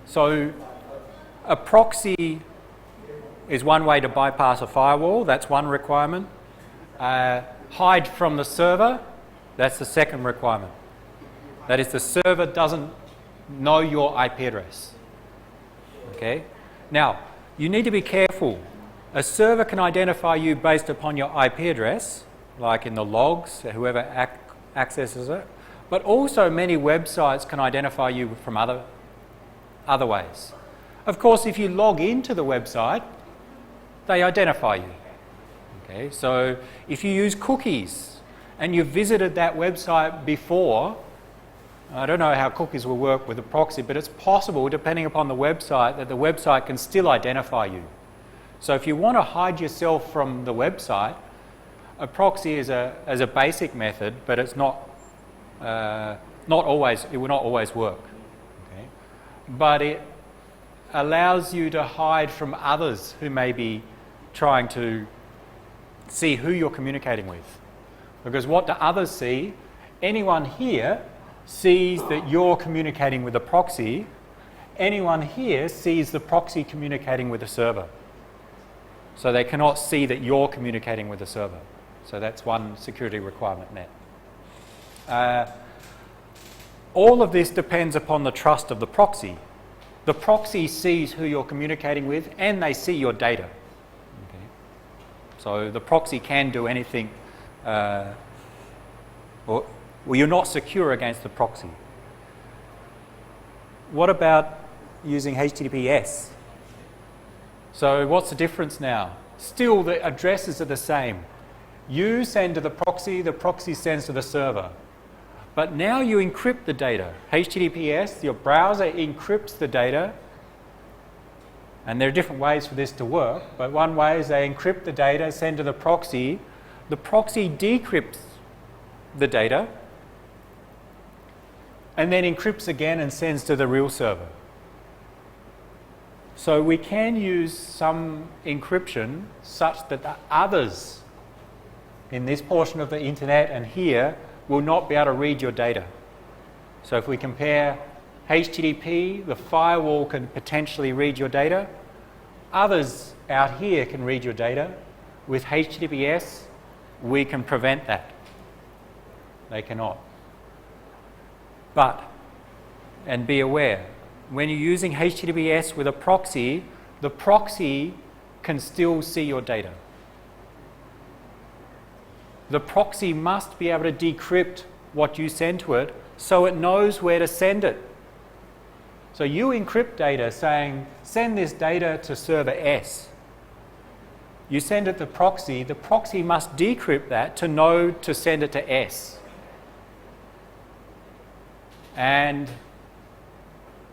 So a proxy is one way to bypass a firewall. That's one requirement. Hide from the server. That's the second requirement. That is, the server doesn't know your IP address. Okay? Now, you need to be careful. A server can identify you based upon your IP address, like in the logs, whoever accesses it. But also many websites can identify you from other ways. Of course, if you log into the website, they identify you. Okay? So if you use cookies and you've visited that website before, I don't know how cookies will work with a proxy, but it's possible, depending upon the website, that the website can still identify you. So if you want to hide yourself from the website, a proxy is a basic method, but it's not always, it will not always work. Okay? But it allows you to hide from others who may be trying to see who you're communicating with. Because what do others see? Anyone here sees that you're communicating with a proxy. Anyone here sees the proxy communicating with a server. So they cannot see that you're communicating with a server. So that's one security requirement met. All of this depends upon the trust of the proxy. The proxy sees who you're communicating with and they see your data. Okay. So the proxy can do anything, or you're not secure against the proxy. What about using HTTPS? So what's the difference now? Still, the addresses are the same. You send to the proxy sends to the server. But now you encrypt the data. HTTPS, your browser encrypts the data. And there are different ways for this to work. But one way is they encrypt the data, send to the proxy. The proxy decrypts the data and then encrypts again and sends to the real server. So we can use some encryption such that the others in this portion of the internet and here will not be able to read your data. So if we compare HTTP, the firewall can potentially read your data. Others out here can read your data. With HTTPS, we can prevent that. They cannot. But, and be aware, when you're using HTTPS with a proxy, the proxy can still see your data. The proxy must be able to decrypt what you send to it so it knows where to send it. So you encrypt data saying, send this data to server S. You send it to the proxy must decrypt that to know to send it to S. And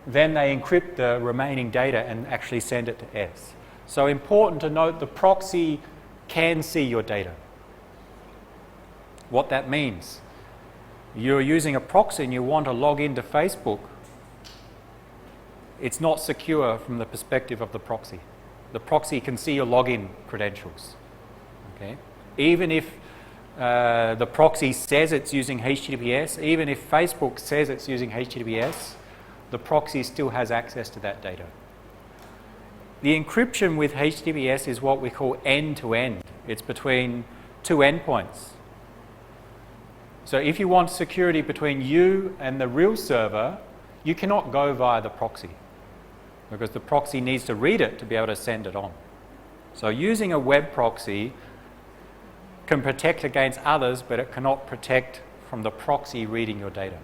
then they encrypt the remaining data and actually send it to S. So important to note, the proxy can see your data. What that means, you're using a proxy and you want to log into Facebook, it's not secure from the perspective of the proxy. The proxy can see your login credentials. Okay? Even if the proxy says it's using HTTPS, even if Facebook says it's using HTTPS, the proxy still has access to that data. The encryption with HTTPS is what we call end-to-end. It's between two endpoints. So if you want security between you and the real server, you cannot go via the proxy because the proxy needs to read it to be able to send it on. So using a web proxy can protect against others, but it cannot protect from the proxy reading your data,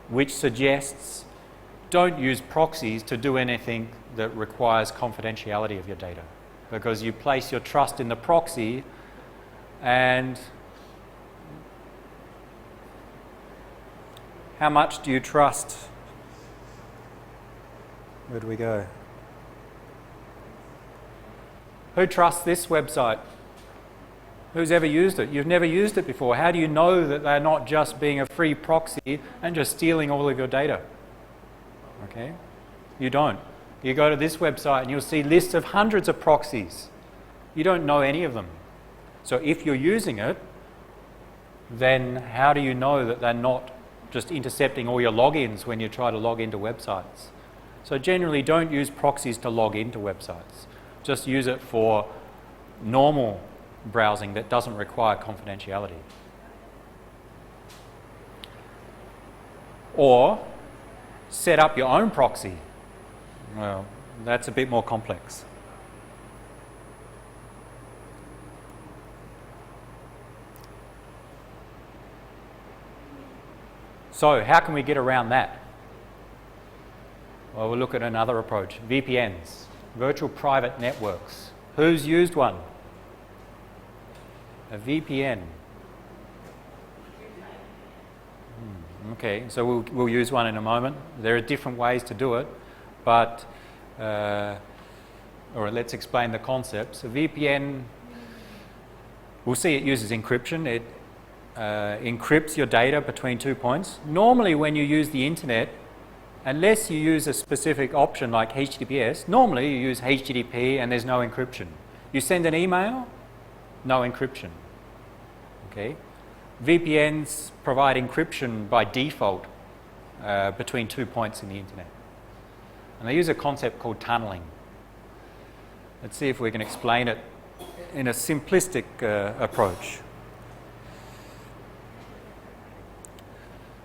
which suggests don't use proxies to do anything that requires confidentiality of your data, because you place your trust in the proxy. And how much do you trust? Where do we go? Who trusts this website? Who's ever used it? You've never used it before. How do you know that they're not just being a free proxy and just stealing all of your data? Okay? You don't. You go to this website and you'll see lists of hundreds of proxies. You don't know any of them. So if you're using it, then how do you know that they're not just intercepting all your logins when you try to log into websites. So generally don't use proxies to log into websites. Just use it for normal browsing that doesn't require confidentiality. Or set up your own proxy. Well, that's a bit more complex. So how can we get around that? Well, we'll look at another approach. VPNs, virtual private networks. Who's used one? A VPN. Okay, so we'll use one in a moment. There are different ways to do it, but, or let's explain the concepts. A VPN, we'll see it uses encryption. It encrypts your data between 2 points. Normally when you use the internet, unless you use a specific option like HTTPS, normally you use HTTP and there's no encryption. You send an email, no encryption. Okay? VPNs provide encryption by default between 2 points in the internet. And they use a concept called tunneling. Let's see if we can explain it in a simplistic approach.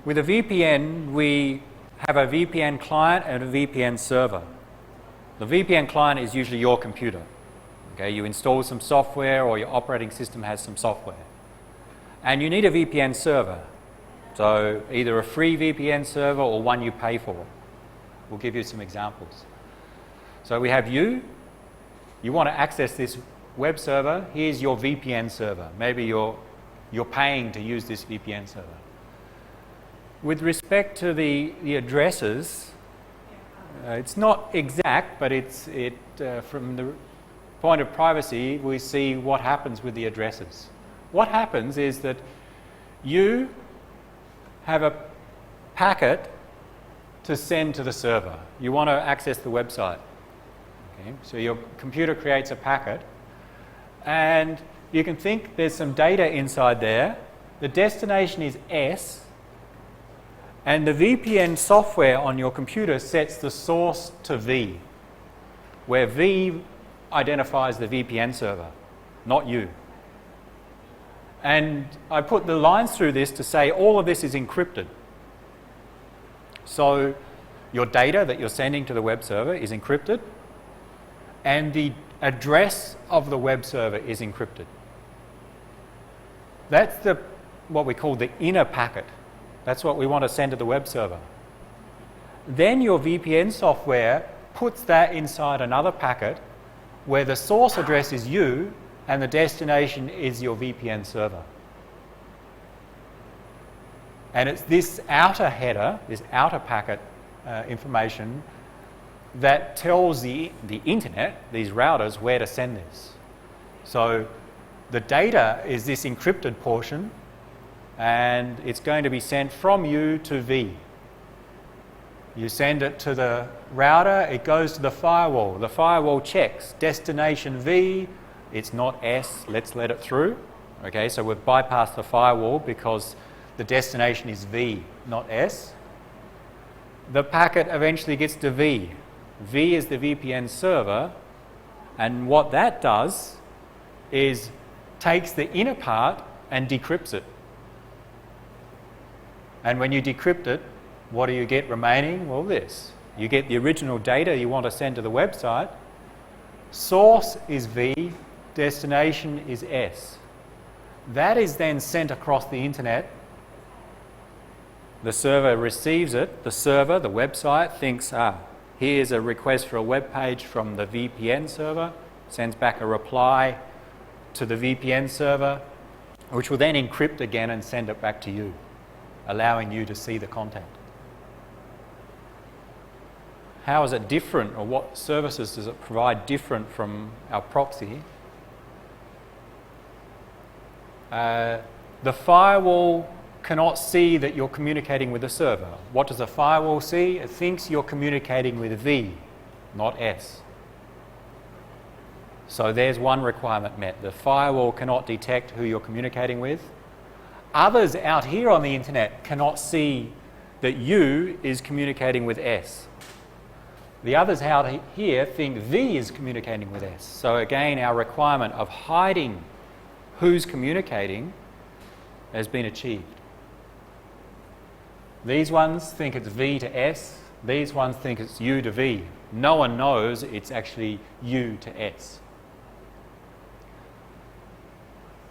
With a VPN, we have a VPN client and a VPN server. The VPN client is usually your computer. Okay, you install some software or your operating system has some software. And you need a VPN server. So either a free VPN server or one you pay for. We'll give you some examples. So we have you want to access this web server, here's your VPN server. Maybe you're paying to use this VPN server. With respect to the addresses, it's not exact, but from the point of privacy, we see what happens with the addresses. What happens is that you have a packet to send to the server. You want to access the website. Okay? So your computer creates a packet, and you can think there's some data inside there. The destination is S, and the VPN software on your computer sets the source to V, where V identifies the VPN server, not you. And I put the lines through this to say all of this is encrypted. So your data that you're sending to the web server is encrypted, and the address of the web server is encrypted. That's what we call the inner packet. That's what we want to send to the web server. Then your VPN software puts that inside another packet where the source address is you and the destination is your VPN server. And it's this outer header, this outer packet information that tells the internet, these routers, where to send this. So the data is this encrypted portion, and it's going to be sent from you to V. You send it to the router, it goes to the firewall. The firewall checks destination V, it's not S, let's let it through. Okay, so we've bypassed the firewall because the destination is V, not S. The packet eventually gets to V. V is the VPN server, and what that does is takes the inner part and decrypts it. And when you decrypt it, what do you get remaining? Well, this. You get the original data you want to send to the website. Source is V, destination is S. That is then sent across the internet. The server receives it. The server, the website, thinks, here's a request for a web page from the VPN server, sends back a reply to the VPN server, which will then encrypt again and send it back to you, allowing you to see the content. How is it different, or what services does it provide different from our proxy? The firewall cannot see that you're communicating with the server. What does the firewall see? It thinks you're communicating with V, not S. So there's one requirement met. The firewall cannot detect who you're communicating with. Others out here on the internet cannot see that U is communicating with S. The others out here think V is communicating with S. So again, our requirement of hiding who's communicating has been achieved. These ones think it's V to S. These ones think it's U to V. No one knows it's actually U to S.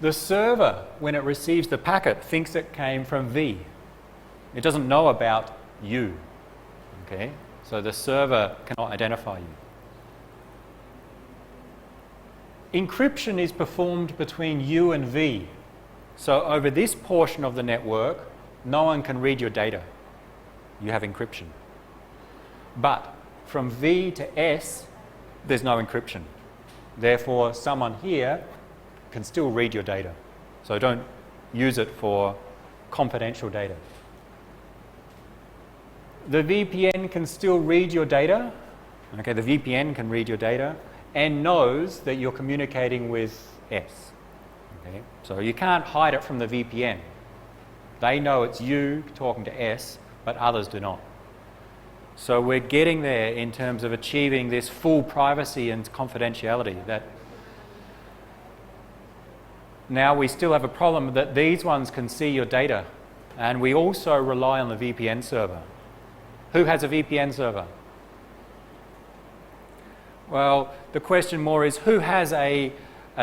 The server, when it receives the packet, thinks it came from V. It doesn't know about U. Okay? So the server cannot identify you. Encryption is performed between U and V. So over this portion of the network, no one can read your data. You have encryption. But from V to S, there's no encryption. Therefore, someone here can still read your data. So don't use it for confidential data. The VPN can still read your data. Okay, the VPN can read your data and knows that you're communicating with S. Okay, so you can't hide it from the VPN. They know it's you talking to S, but others do not. So we're getting there in terms of achieving this full privacy and confidentiality. That now we still have a problem that these ones can see your data, and we also rely on the VPN server. Who has a VPN server? Well, the question more is who has a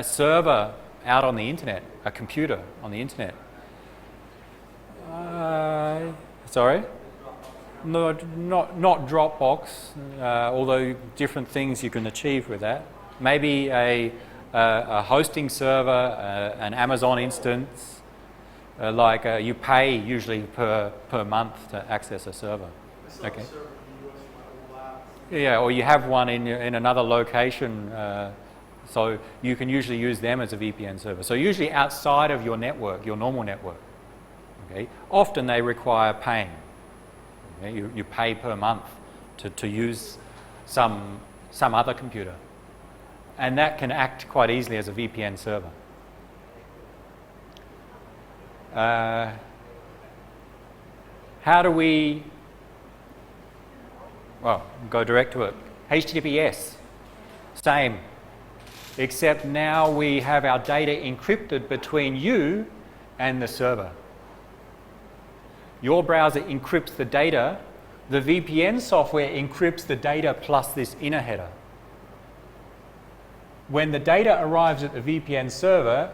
server out on the internet, a computer on the internet? Sorry? No, not Dropbox, although different things you can achieve with that. Maybe a hosting server, an Amazon instance, you pay usually per month to access a server. Okay. Yeah, or you have one in another location, so you can usually use them as a VPN server. So usually outside of your network, your normal network. Okay. Often they require paying. Okay. You pay per month to use some other computer, and that can act quite easily as a VPN server. How do we? Well, go direct to it. HTTPS, same, except now we have our data encrypted between you and the server. Your browser encrypts the data. The VPN software encrypts the data plus this inner header. When the data arrives at the VPN server,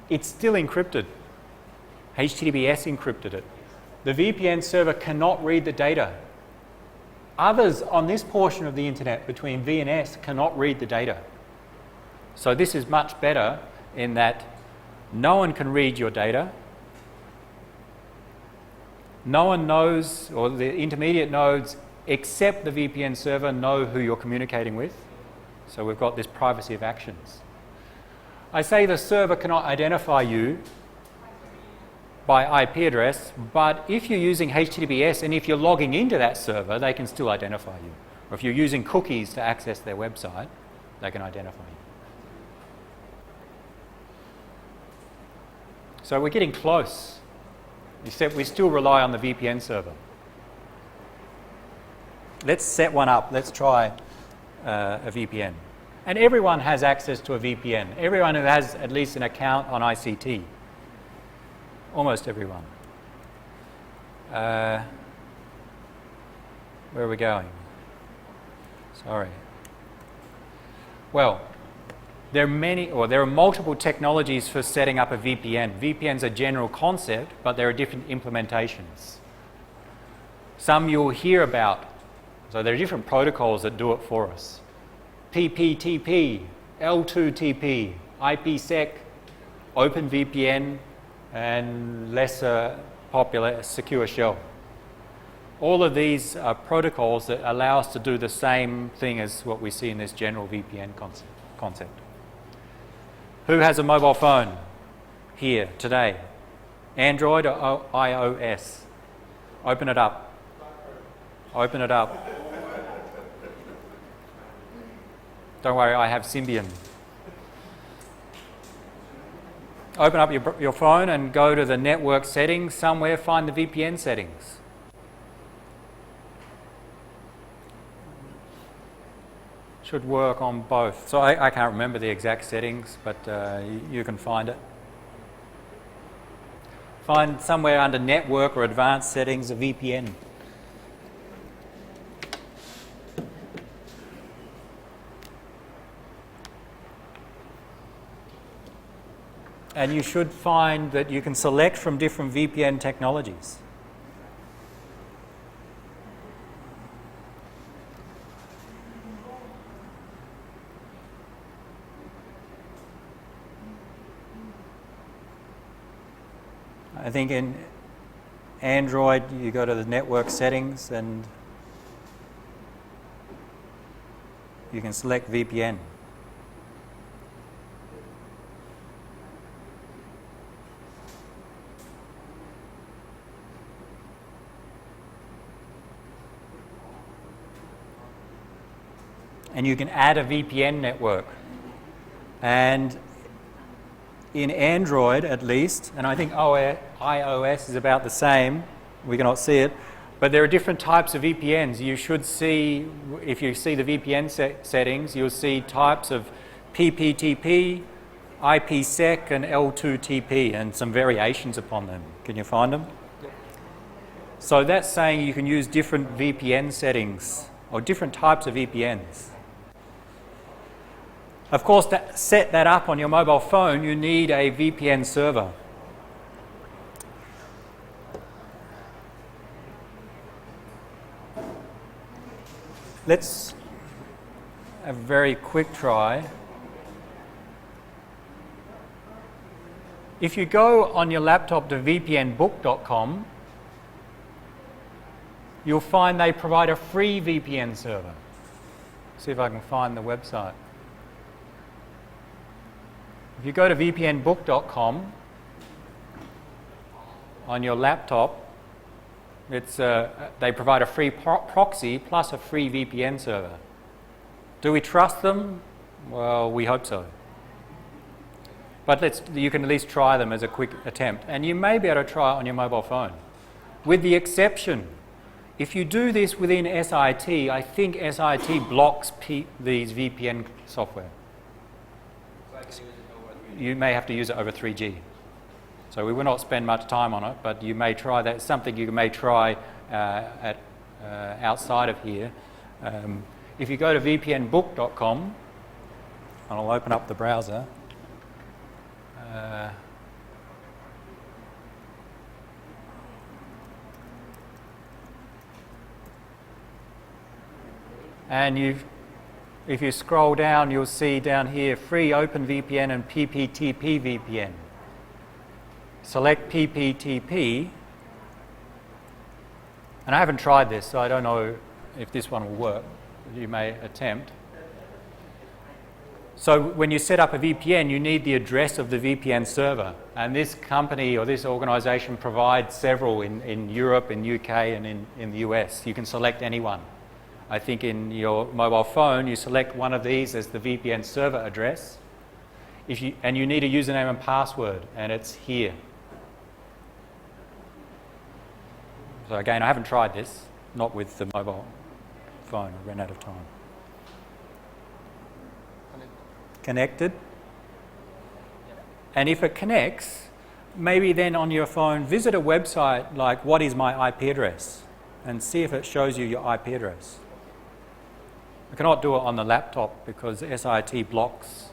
it's still encrypted. HTTPS encrypted it. The VPN server cannot read the data. Others on this portion of the internet between V and S cannot read the data. So this is much better in that no one can read your data. No one knows, or the intermediate nodes except the VPN server know who you're communicating with. So we've got this privacy of actions. I say the server cannot identify you by IP address, but if you're using HTTPS and if you're logging into that server, they can still identify you. Or if you're using cookies to access their website, they can identify you. So we're getting close, except we still rely on the VPN server. Let's set one up. Let's try a VPN. And everyone has access to a VPN. Everyone who has at least an account on ICT. Almost everyone. Where are we going? Sorry. Well, there are multiple technologies for setting up a VPN. VPN's a general concept, but there are different implementations. Some you'll hear about. So there are different protocols that do it for us. PPTP, L2TP, IPsec, OpenVPN, and lesser popular Secure Shell. All of these are protocols that allow us to do the same thing as what we see in this general VPN concept. Who has a mobile phone here today? Android or iOS? Open it up. Open it up. Don't worry, I have Symbian. open up your phone and go to the network settings somewhere, find the VPN settings. Should work on both. So I can't remember the exact settings, but you can find it. Find somewhere under network or advanced settings a VPN. And you should find that you can select from different VPN technologies. I think in Android you go to the network settings and you can select VPN. And you can add a VPN network. And in Android, at least, and I think iOS is about the same, we cannot see it, but there are different types of VPNs. You should see, if you see the VPN settings, you'll see types of PPTP, IPsec, and L2TP, and some variations upon them. Can you find them? Yep. So that's saying you can use different VPN settings, or different types of VPNs. Of course, to set that up on your mobile phone, you need a VPN server. Let's have a very quick try. If you go on your laptop to VPNBook.com, you'll find they provide a free VPN server. See if I can find the website. If you go to VPNBook.com on your laptop, they provide a free proxy plus a free VPN server. Do we trust them? Well, we hope so. But you can at least try them as a quick attempt. And you may be able to try it on your mobile phone. With the exception, if you do this within SIT, I think SIT blocks these VPN software. You may have to use it over 3G. So we will not spend much time on it, but you may try that. It's something you may try outside of here. If you go to VPNBook.com, and I'll open up the browser. And if you scroll down, you'll see down here free OpenVPN and PPTP VPN. Select PPTP, and I haven't tried this, so I don't know if this one will work. You may attempt. So when you set up a VPN, you need the address of the VPN server, and this company or this organization provides several in Europe, in UK, and in the US. You can select any one. I think in your mobile phone, you select one of these as the VPN server address, and you need a username and password, and it's here. So again, I haven't tried this, not with the mobile phone. I ran out of time. Connected. And if it connects, maybe then on your phone, visit a website like what is my IP address, and see if it shows you your IP address. I cannot do it on the laptop because SIT blocks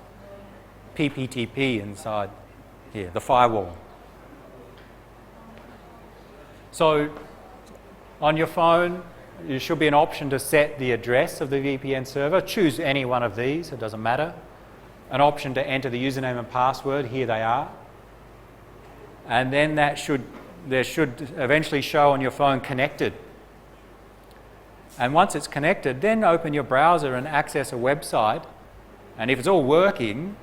PPTP inside here, the firewall. So on your phone, there should be an option to set the address of the VPN server. Choose any one of these, it doesn't matter. An option to enter the username and password, here they are. And then there should eventually show on your phone connected. And once it's connected, then open your browser and access a website. And if it's all working,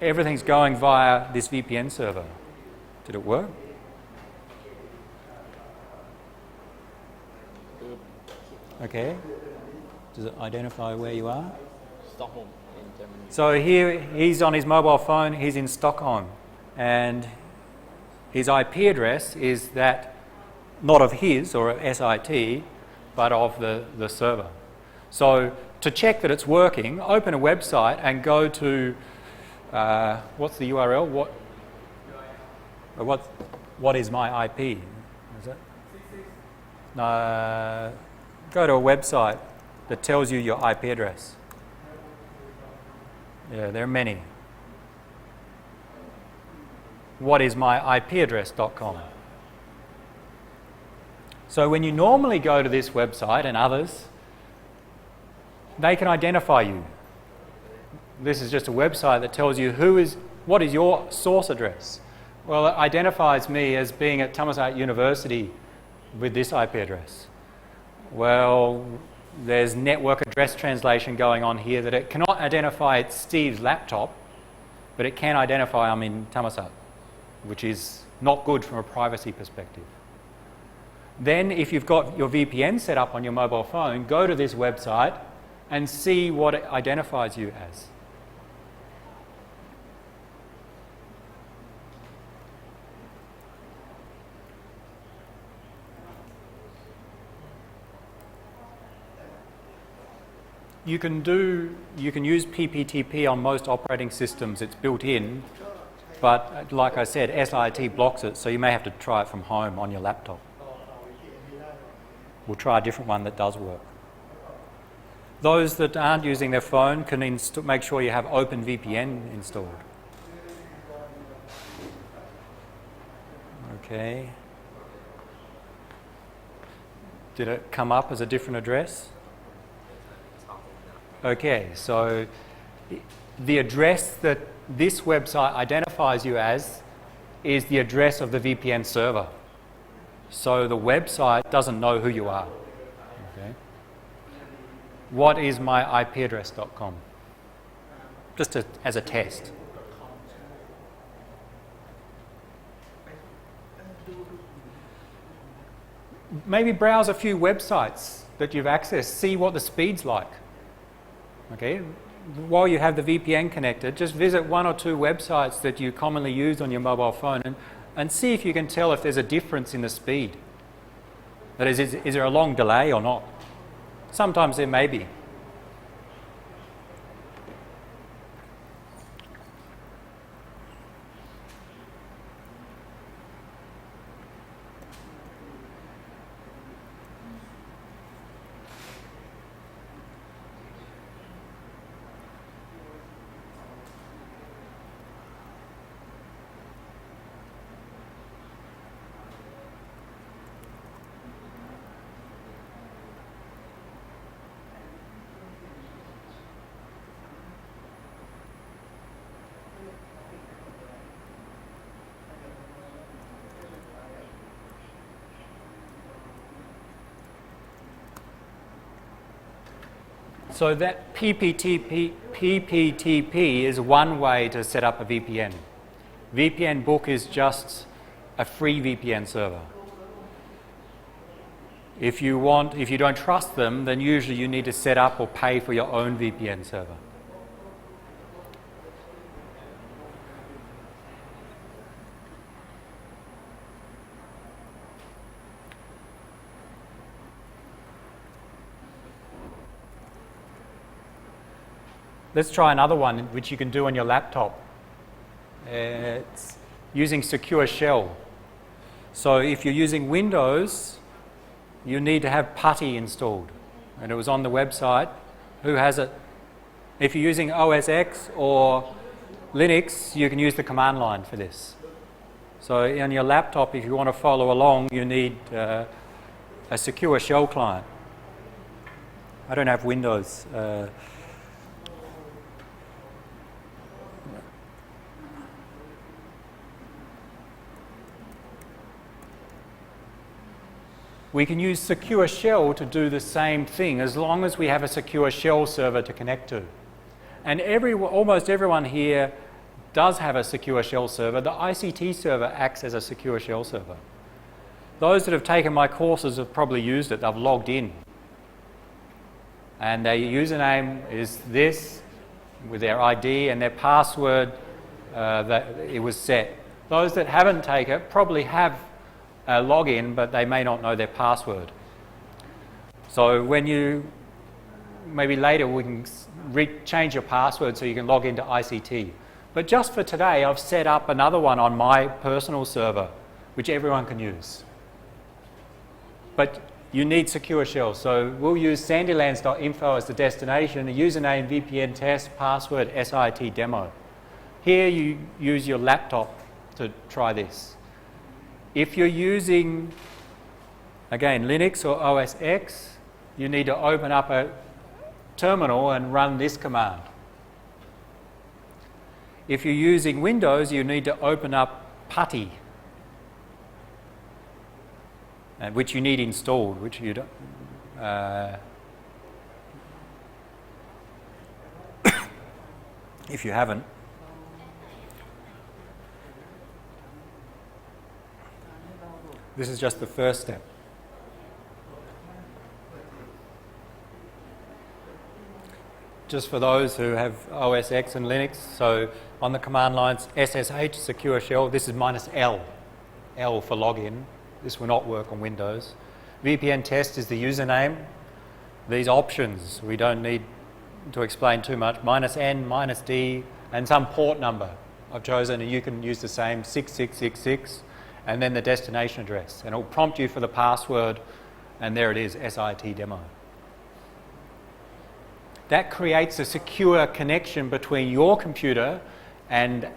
everything's going via this VPN server. Did it work? Okay. Does it identify where you are? Stockholm in Germany. So here he's on his mobile phone, he's in Stockholm. and his IP address is that, not of his or SIT, but of the server. So to check that it's working, open a website and go to, what's the URL? What is my IP? Is it? Go to a website that tells you your IP address. Yeah, there are many. Whatismyipaddress.com. So when you normally go to this website and others, they can identify you. This is just a website that tells you what is your source address. Well, it identifies me as being at Thammasat University with this IP address. Well, there's network address translation going on here that it cannot identify it's Steve's laptop, but it can identify I'm in Thammasat, which is not good from a privacy perspective. Then if you've got your VPN set up on your mobile phone, go to this website and see what it identifies you as. You can use PPTP on most operating systems. It's built in, but like I said, SIT blocks it, so you may have to try it from home on your laptop. We'll try a different one that does work. Those that aren't using their phone can make sure you have OpenVPN installed. Okay. Did it come up as a different address? Okay, so the address that this website identifies you as is the address of the VPN server. So the website doesn't know who you are. Okay. Whatismyipaddress.com. Just as a test. Maybe browse a few websites that you've accessed, see what the speed's like. Okay, while you have the VPN connected, just visit one or two websites that you commonly use on your mobile phone and see if you can tell if there's a difference in the speed. That is there a long delay or not? Sometimes there may be. So that PPTP is one way to set up a VPN. VPNBook is just a free VPN server. If you don't trust them, then usually you need to set up or pay for your own VPN server. Let's try another one, which you can do on your laptop. It's using Secure Shell. So if you're using Windows, you need to have PuTTY installed. And it was on the website. Who has it? If you're using OS X or Linux, you can use the command line for this. So on your laptop, if you want to follow along, you need a Secure Shell client. I don't have Windows. We can use Secure Shell to do the same thing as long as we have a Secure Shell server to connect to. And almost everyone here does have a Secure Shell server. The ICT server acts as a Secure Shell server. Those that have taken my courses have probably used it. They've logged in. And their username is this with their ID and their password that it was set Those that haven't taken it probably have a login, but they may not know their password. So when you, maybe later we can change your password so you can log into ICT. But just for today, I've set up another one on my personal server, which everyone can use. But you need secure shell. So we'll use sandylands.info as the destination, a username, VPN test, password, SIT demo. Here you use your laptop to try this. If you're using, again, Linux or OS X, you need to open up a terminal and run this command. If you're using Windows, you need to open up PuTTY, which you need installed, which you don't. If you haven't. This is just the first step. Just for those who have OS X and Linux, so on the command lines, SSH, secure shell, this is -L, L for login. This will not work on Windows. VPN test is the username. These options, we don't need to explain too much. -N, -D, and some port number I've chosen, and you can use the same, 6666, and then the destination address. And it will prompt you for the password, and there it is, SIT demo. That creates a secure connection between your computer and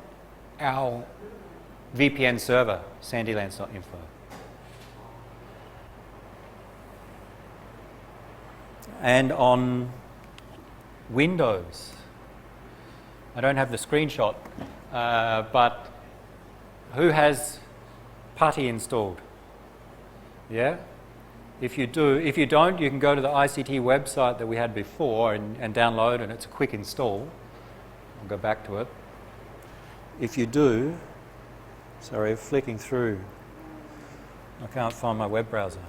our VPN server, sandylands.info. And on Windows, I don't have the screenshot, but who has PuTTY installed? Yeah? If you do, if you don't, you can go to the ICT website that we had before and download, and it's a quick install. I'll go back to it. If you do, sorry, flicking through, I can't find my web browser.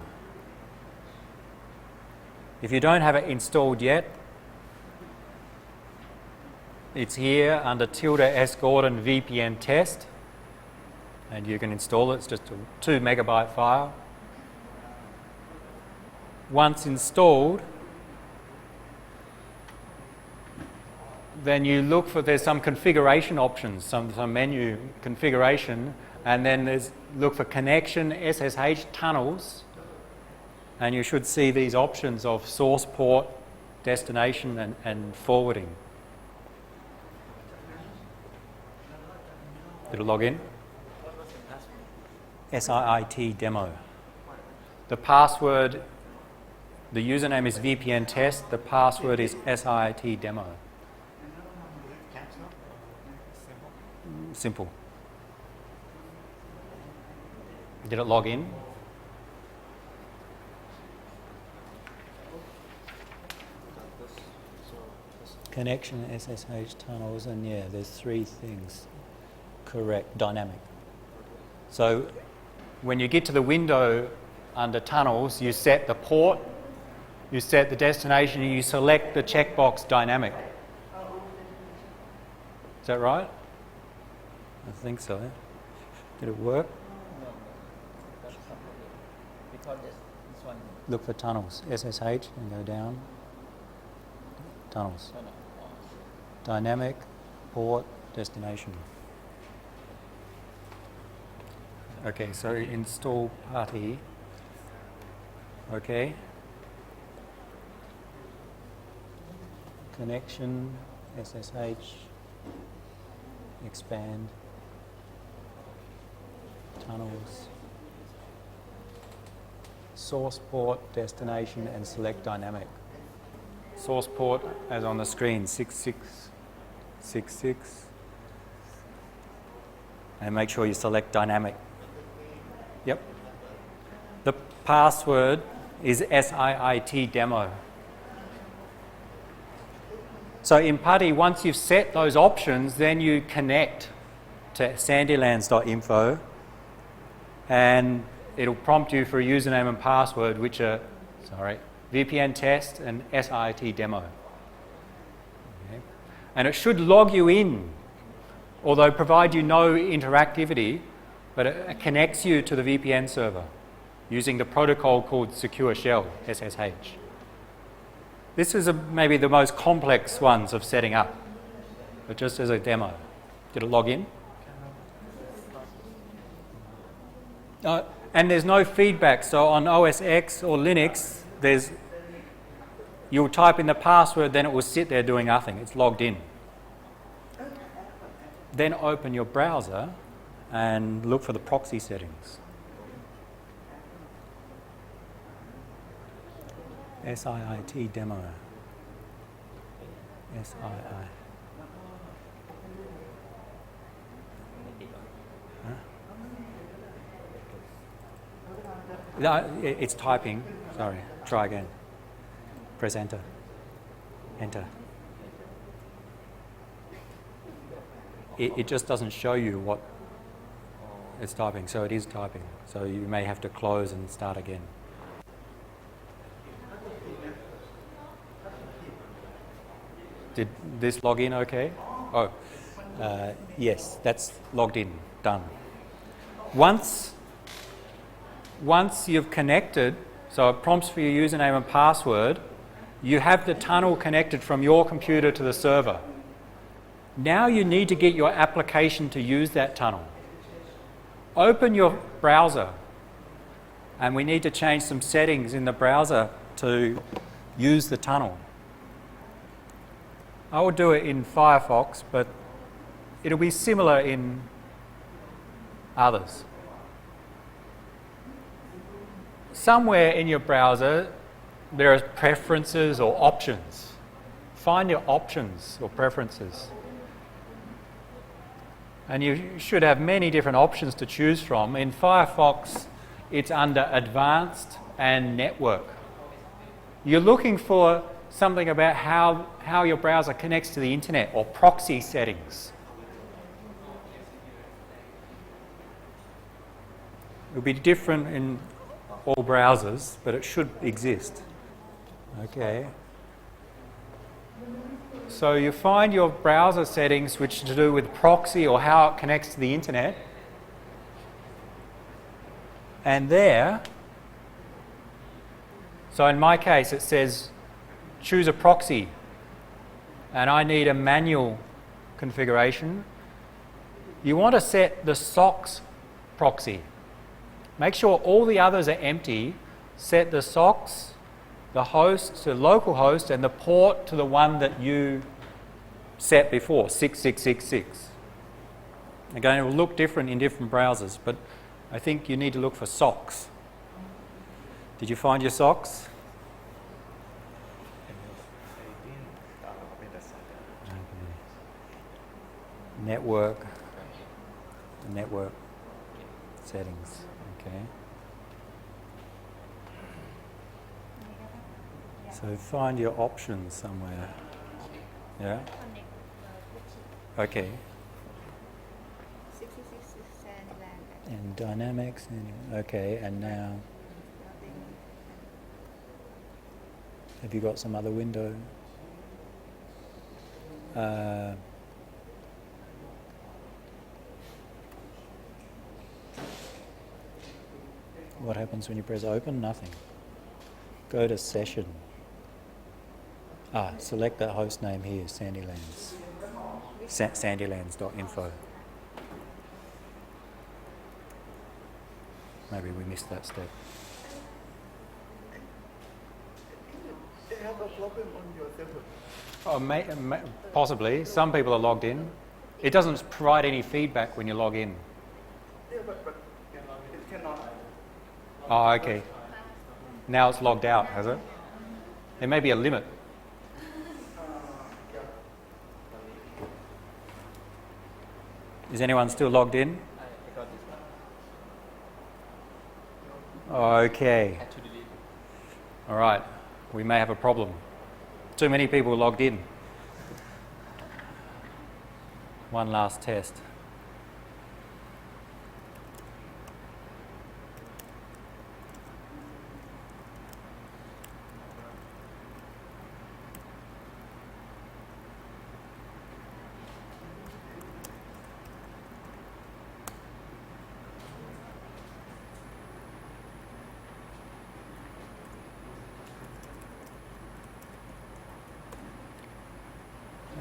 If you don't have it installed yet, it's here under ~S Gordon VPN test, and you can install it. It's just a 2 megabyte file. Once installed, then you look for, there's some configuration options, some menu configuration, and then there's look for connection, SSH, tunnels, and you should see these options of source port, destination, and forwarding. Did it log in? SIT demo. The password, the username is VPN test, the password is SIT demo. Simple. Did it log in? Connection, SSH, tunnels, and yeah, there's 3 things. Correct, dynamic. So when you get to the window under tunnels, you set the port, you set the destination, and you select the checkbox dynamic. Is that right? I think so. Did it work? No, that's something. Because this one. Look for tunnels, SSH, and go down. Tunnels. Dynamic, port, destination. Okay, so install PuTTY. Okay. Connection, SSH, expand, tunnels, source port, destination, and select dynamic. Source port, as on the screen, 6666. And make sure you select dynamic. Yep. The password is SIT demo. So in PuTTY, once you've set those options, then you connect to sandylands.info, and it'll prompt you for a username and password, which are, VPN test and SIT demo. Okay. And it should log you in, although provide you no interactivity, but it connects you to the VPN server using the protocol called Secure Shell, SSH. This is maybe the most complex ones of setting up, but just as a demo. Did it log in? And there's no feedback, so on OS X or Linux, you'll type in the password, then it will sit there doing nothing. It's logged in. Then open your browser and look for the proxy settings. SIIT demo. SII. Huh? No, it's typing. Sorry. Try again. Press enter. Enter. It just doesn't show you what it's typing, so it is typing. So you may have to close and start again. Did this log in okay? Oh, yes, that's logged in, done. Once you've connected, so it prompts for your username and password, you have the tunnel connected from your computer to the server. Now you need to get your application to use that tunnel. Open your browser, and we need to change some settings in the browser to use the tunnel. I will do it in Firefox, but it'll be similar in others. Somewhere in your browser, there are preferences or options. Find your options or preferences. And you should have many different options to choose from. In Firefox, it's under Advanced and Network. You're looking for something about how your browser connects to the internet or proxy settings. It'll be different in all browsers, but it should exist. Okay. So you find your browser settings which are to do with proxy or how it connects to the internet. And there, so in my case it says choose a proxy, and I need a manual configuration. You want to set the SOCKS proxy. Make sure all the others are empty. Set the SOCKS, the host to local host, and the port to the one that you set before, 6666. Again, it will look different in different browsers, but I think you need to look for SOCKS. Did you find your SOCKS? Network settings. Okay. So find your options somewhere. Yeah. Okay. And dynamics. Okay. And now, have you got some other window? What happens when you press open? Nothing. Go to session. Select the host name here, Sandylands. Sandylands.info. Maybe we missed that step. They have a problem on your server. Oh, possibly. Some people are logged in. It doesn't provide any feedback when you log in. Yeah, but it cannot. Oh, okay. Now it's logged out, has it? There may be a limit. Is anyone still logged in? Okay. All right. We may have a problem. Too many people logged in. One last test.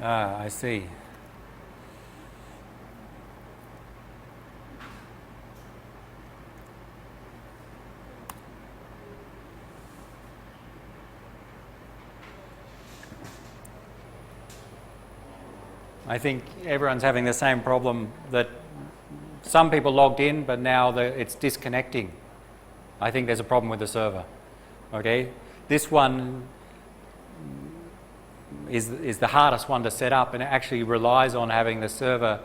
Ah, I see. I think everyone's having the same problem, that some people logged in, but now it's disconnecting. I think there's a problem with the server. Okay, this one is the hardest one to set up, and it actually relies on having the server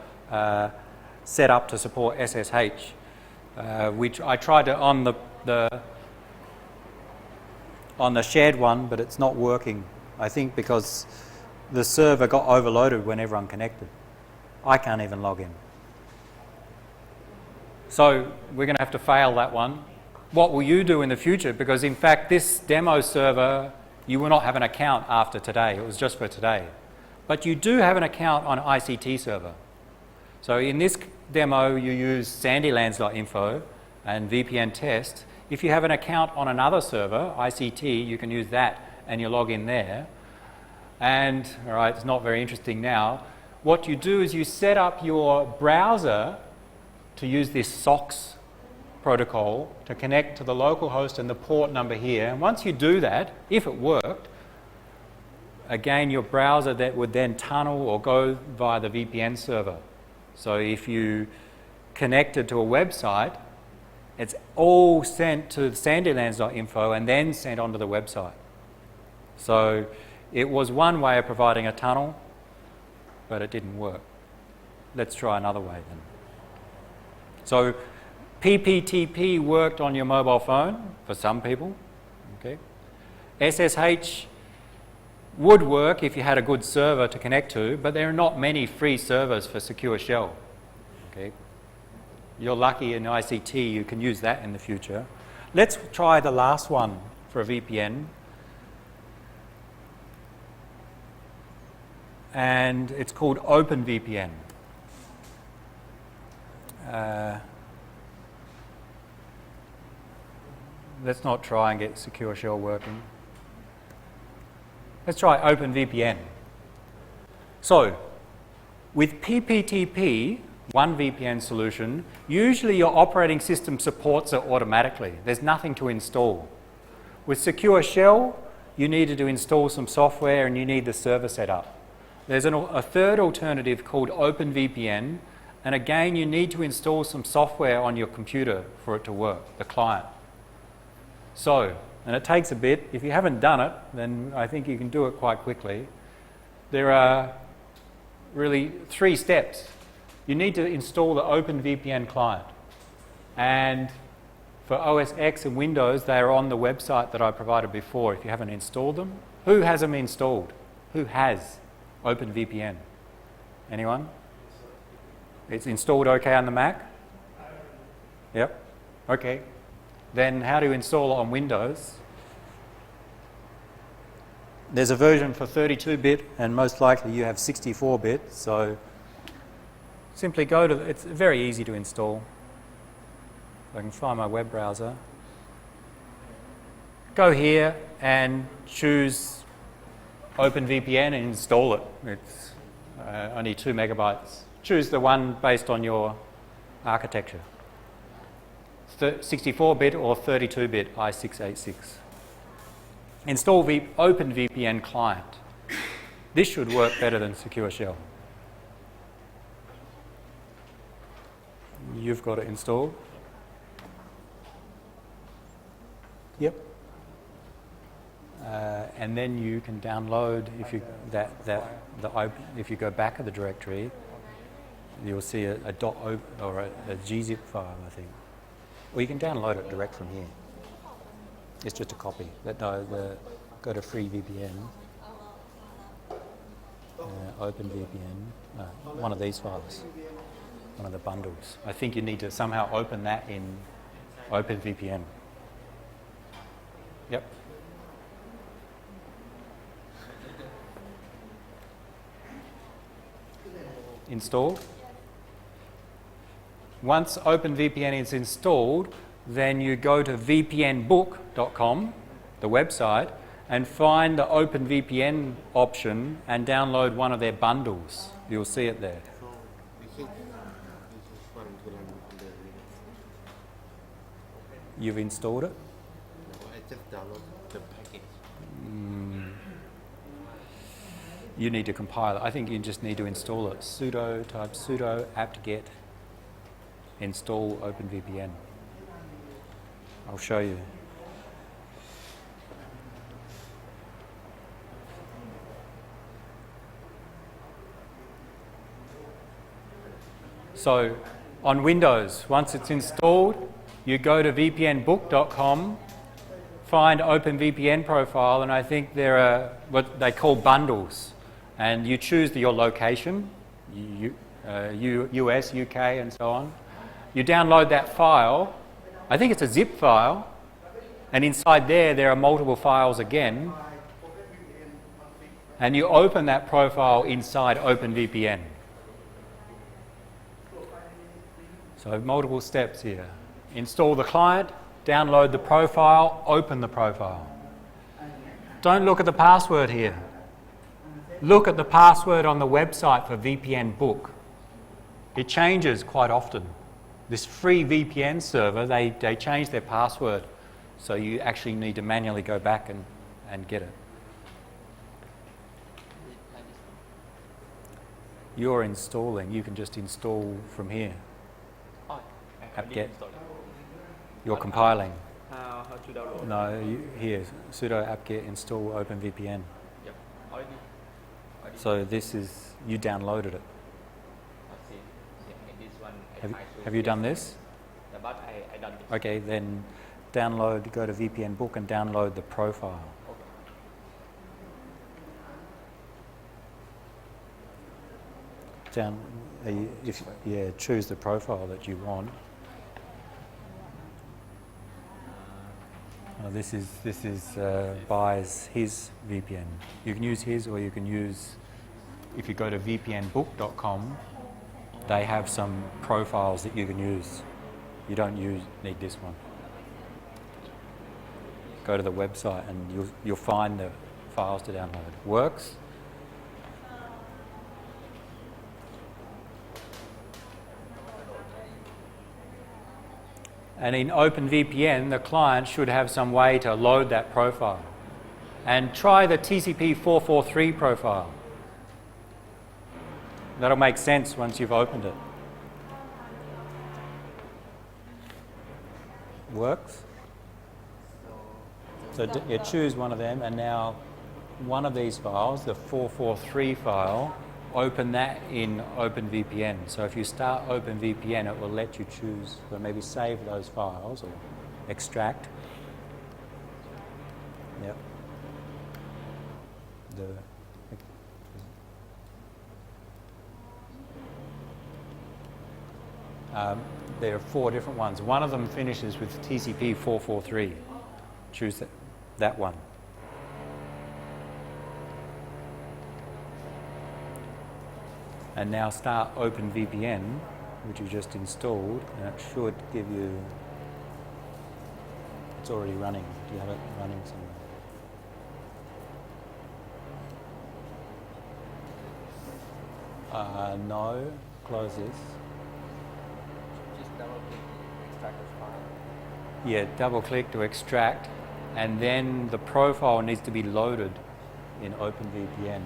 set up to support SSH, which I tried to on the shared one, but it's not working. I think because the server got overloaded when everyone connected. I can't even log in. So we're going to have to fail that one. What will you do in the future? Because in fact, this demo server, you will not have an account after today. It was just for today. But you do have an account on ICT server. So in this demo, you use sandylands.info and VPN test. If you have an account on another server, ICT, you can use that and you log in there. And, all right, it's not very interesting now. What you do is you set up your browser to use this SOCKS protocol to connect to the local host and the port number here. And once you do that, if it worked, again, your browser that would then tunnel or go via the VPN server. So if you connected to a website, it's all sent to sandylands.info and then sent onto the website. So it was one way of providing a tunnel, but it didn't work. Let's try another way then. So PPTP worked on your mobile phone for some people. Okay. SSH would work if you had a good server to connect to, but there are not many free servers for secure shell. Okay. You're lucky in ICT, you can use that in the future. Let's try the last one for a VPN. And it's called OpenVPN. Let's not try and get secure shell working. Let's try OpenVPN. So, with PPTP, one VPN solution, usually your operating system supports it automatically. There's nothing to install. With secure shell, you needed to install some software and you need the server set up. There's a third alternative called OpenVPN, and again, you need to install some software on your computer for it to work, the client. So, and it takes a bit. If you haven't done it, then I think you can do it quite quickly. There are really 3 steps. You need to install the OpenVPN client. And for OS X and Windows, they are on the website that I provided before if you haven't installed them. Who has them installed? Who has OpenVPN? Anyone? It's installed okay on the Mac? Yep. Okay. Then how do you install it on Windows? There's a version for 32-bit and most likely you have 64-bit, so simply go to, it's very easy to install. I can find my web browser. Go here and choose OpenVPN and install it. It's only 2 megabytes. Choose the one based on your architecture. 64-bit or 32-bit i686. Install OpenVPN client. This should work better than Secure Shell. You've got it installed. Yep. And then you can download if you if you go back of the directory, you'll see a .o or a gzip file, I think. Or you can download it direct from here. It's just a copy. Go to free VPN, OpenVPN, one of these files, one of the bundles. I think you need to somehow open that in OpenVPN. Yep. Installed. Once OpenVPN is installed, then you go to VPNBook.com, the website, and find the OpenVPN option and download one of their bundles. You'll see it there. So this is one to run on the Linux. You've installed it? No, I just download the package. You need to compile it. I think you just need to install it. Type sudo apt-get install OpenVPN. I'll show you. So on Windows, once it's installed, you go to VPNBook.com, find OpenVPN profile, and I think there are what they call bundles. And you choose your location, US, UK, and so on. You download that file. I think it's a zip file. And inside there are multiple files again. And you open that profile inside OpenVPN. So multiple steps here. Install the client, download the profile, open the profile. Don't look at the password here. Look at the password on the website for VPNBook. It changes quite often. This free VPN server, they change their password, so you actually need to manually go back and get it. You're installing, you can just install from here. Oh, apt-get. You're compiling. How to download? No, here, sudo apt-get install OpenVPN. Yep, already. So this is, you downloaded it. See, this one Have you done this? Yeah, but I done this. Okay, then go to VPNBook and download the profile. Okay. Choose the profile that you want. This is buys his VPN. You can use his, or you can use. If you go to VPNBook.com, they have some profiles that you can use. You don't need this one. Go to the website and you'll find the files to download. Works. And in OpenVPN, the client should have some way to load that profile. And try the TCP 443 profile. That'll make sense once you've opened it. Works? So you choose one of them, and now one of these files, the 443 file, open that in OpenVPN. So if you start OpenVPN, it will let you choose, or maybe save those files or extract. Yep. There are 4 different ones. One of them finishes with TCP 443. Choose that one. And now start OpenVPN, which you just installed, and it should give you, it's already running. Do you have it running somewhere? No, close this. Just double click extract the file. Yeah, double click to extract, and then the profile needs to be loaded in OpenVPN.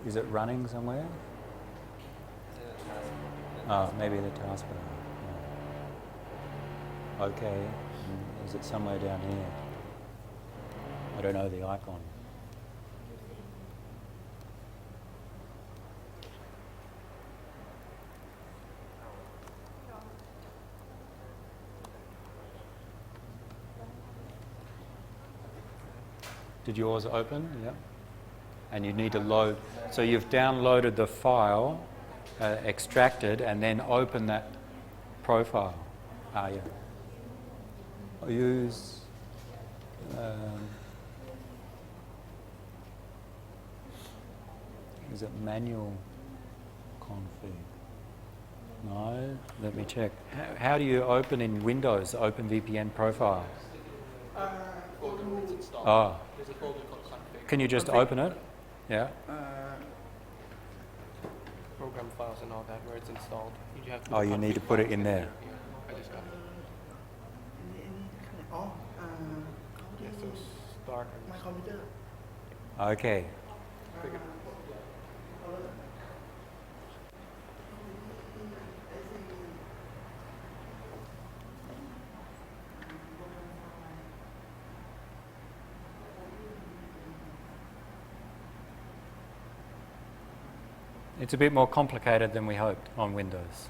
Is it running somewhere? Oh, maybe the taskbar. No. Okay, is it somewhere down here? I don't know the icon. Did yours open? Yeah. And you need to load. So you've downloaded the file, extracted, and then open that profile. Yeah. I'll use. Is it manual config? No. Let me check. How do you open in Windows? OpenVPN profile. Oh. There's a folder called config. Can you just Config. open it? Yeah. Program files and all that, where it's installed. You have Oh, you need to put it in there. Yeah, I just got it. Oh, Yeah, so start my and computer. Okay. figure. It's a bit more complicated than we hoped on Windows.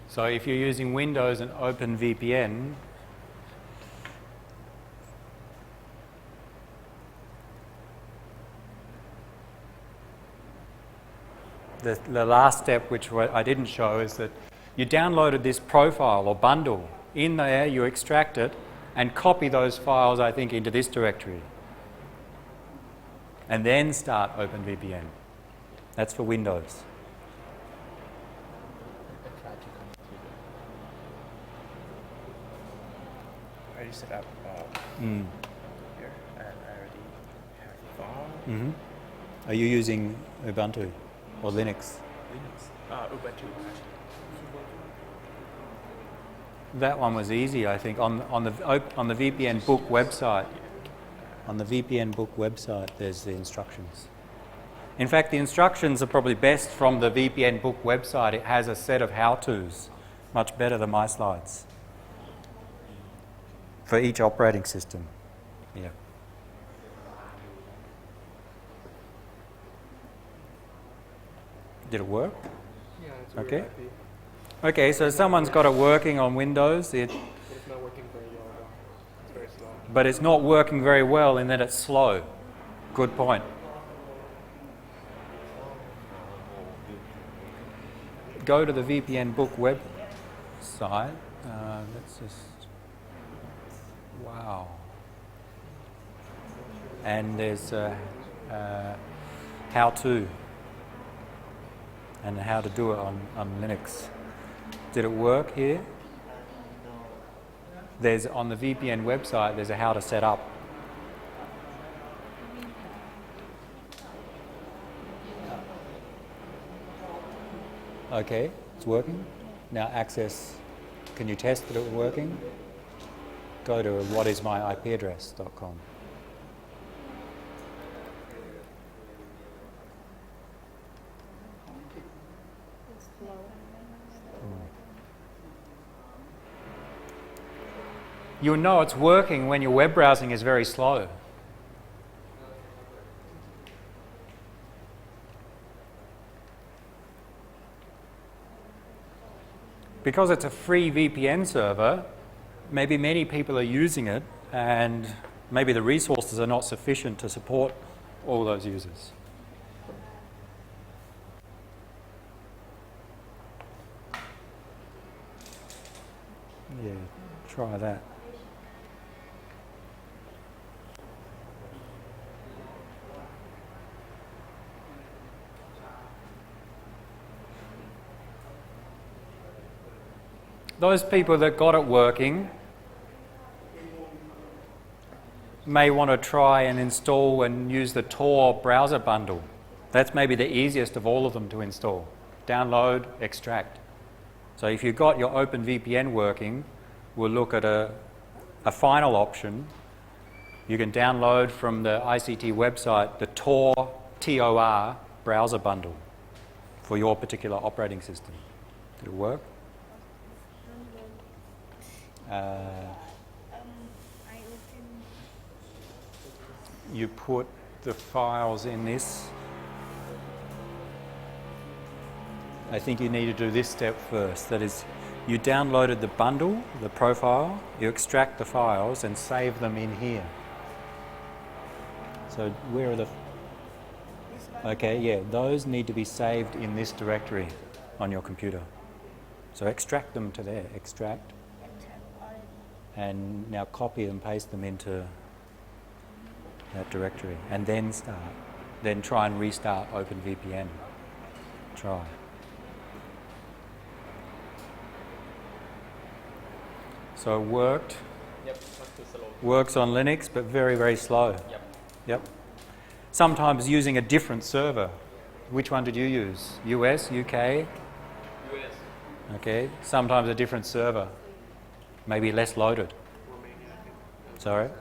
So if you're using Windows and OpenVPN, the last step, which I didn't show, is that you downloaded this profile or bundle. In there, you extract it and copy those files, I think, into this directory. And then start OpenVPN. That's for Windows. I already set up here, and I already have file. Are you using Ubuntu or Linux? Linux. Ubuntu actually. That one was easy, I think, on the VPNBook website. On the VPNBook website, there's the instructions. In fact, the instructions are probably best from the VPNBook website. It has a set of how-tos, much better than my slides, for each operating system. Yeah. Did it work? Yeah, it's Okay. weird IP. Okay, so someone's got it working on Windows, But it's not working very well though. It's very slow. but it's not working very well in that it's slow. Good point. Go to the VPNBook website. Let's just... Wow. And there's how-to and how to do it on Linux. Did it work here? There's on the VPN website, there's a how to set up. Okay, it's working. Now access, can you test that it's working? Go to whatismyipaddress.com. You'll know it's working when your web browsing is very slow. Because it's a free VPN server, maybe many people are using it and maybe the resources are not sufficient to support all those users. Yeah, try that. Those people that got it working may want to try and install and use the Tor browser bundle. That's maybe the easiest of all of them to install. Download, extract. So if you've got your OpenVPN working, we'll look at a final option. You can download from the ICT website the Tor, T-O-R, browser bundle for your particular operating system. Did it work? You put the files in this. I think you need to do this step first. That is, you downloaded the bundle, the profile, you extract the files and save them in here. So where are the... Okay, yeah, those need to be saved in this directory on your computer. So extract them to there, extract, and now copy and paste them into that directory, and then start. Then try and restart OpenVPN. Try. So it worked. Yep, not too slow. Works on Linux, but very, very slow. Yep. Yep. Sometimes using a different server. Which one did you use? US, UK? US. Okay. Sometimes a different server. Maybe less loaded. Romania, I think. Sorry? It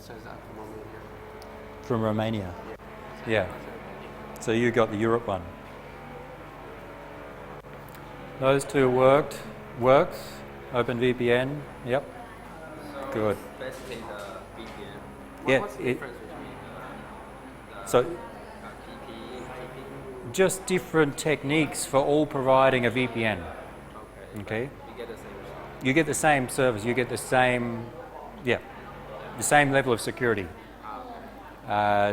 says that from Romania. From Romania. Yeah. So you got the Europe one. Those two worked. Works. OpenVPN. Yep. So Good. basically the VPN. Yeah, What's the it- difference between the So PP and TP? just different techniques for all providing a VPN. Okay. Okay. You get the same result. You get the same service. You get the same, yeah, the same level of security.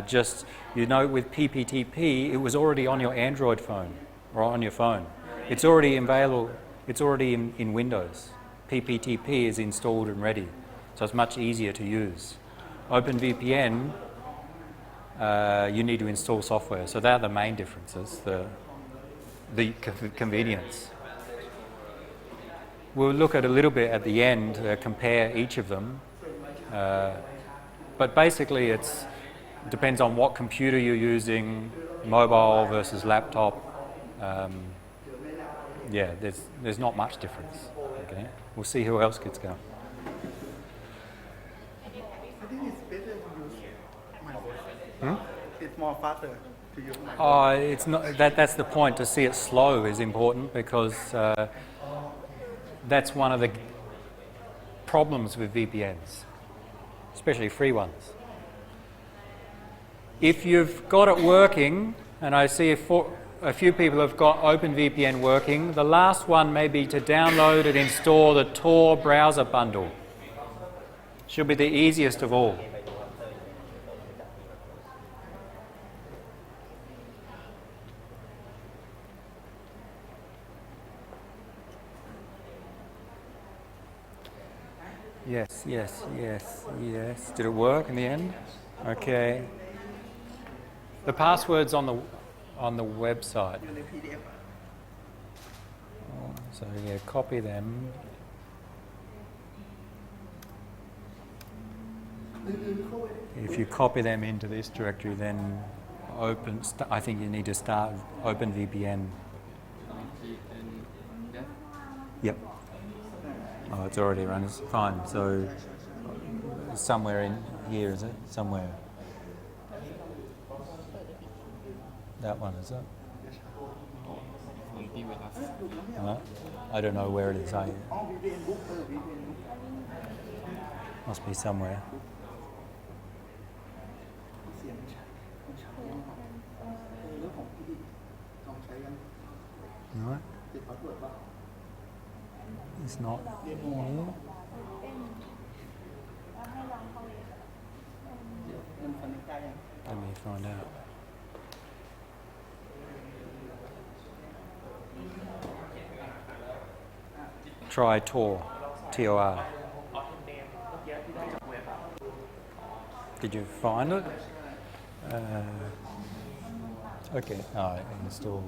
Just, you know, with PPTP, it was already on your Android phone or on your phone. It's already available. It's already in Windows. PPTP is installed and ready, so it's much easier to use. OpenVPN, you need to install software. So they're the main differences. The convenience. We'll look at a little bit at the end, compare each of them. But basically, it depends on what computer you're using, mobile versus laptop. Yeah, there's not much difference. Okay, we'll see who else gets going. I think it's better to use my voice. It's more faster to use my voice. Oh, it's not. That's the point. To see it slow is important because that's one of the problems with VPNs, especially free ones. If you've got it working, and I see a few people have got OpenVPN working, the last one may be to download and install the Tor browser bundle. Should be the easiest of all. Yes, yes, yes, yes. Did it work in the end? Okay. The password's on the website. อยู่ใน PDF อะ So yeah, copy them. If you copy them into this directory, then I think you need to start OpenVPN. Yep. Oh, it's already run. It's fine. So somewhere in here, is it? Somewhere. That one, is it? I don't know where it is. อ๋อ VPNBook VPNBook Must be somewhere. เสียงมันชัดเรื่องของพี่ลองใช้กัน Right. ติดพาสเวิร์ดป่ะ It's not here. มันคอนเนคได้ยัง Let me find out. Try Tor. T-O-R. Did you find it? Okay. Oh, install.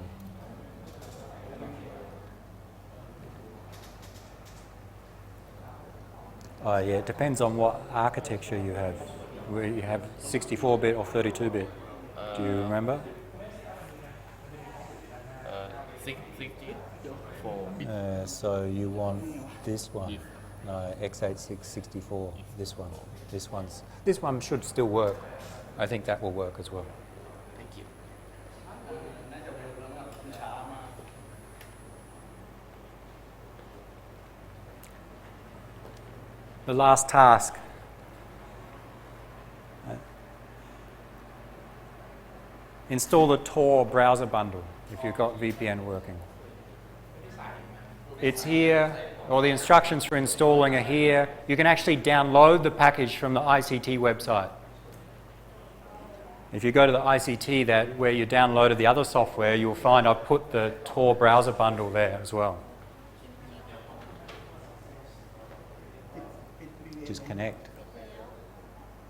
Oh, yeah, it depends on what architecture you have. Where you have 64-bit or 32-bit. Do you remember? 60 for So you want this one? No, x86 64. This one. This one should still work. I think that will work as well. Thank you. The last task. install the Tor browser bundle if you've got VPN working. It's here, or the instructions for installing are here. You can actually download the package from the ICT website. If you go to the ICT where you downloaded the other software, you'll find I've put the Tor browser bundle there as well. Just connect.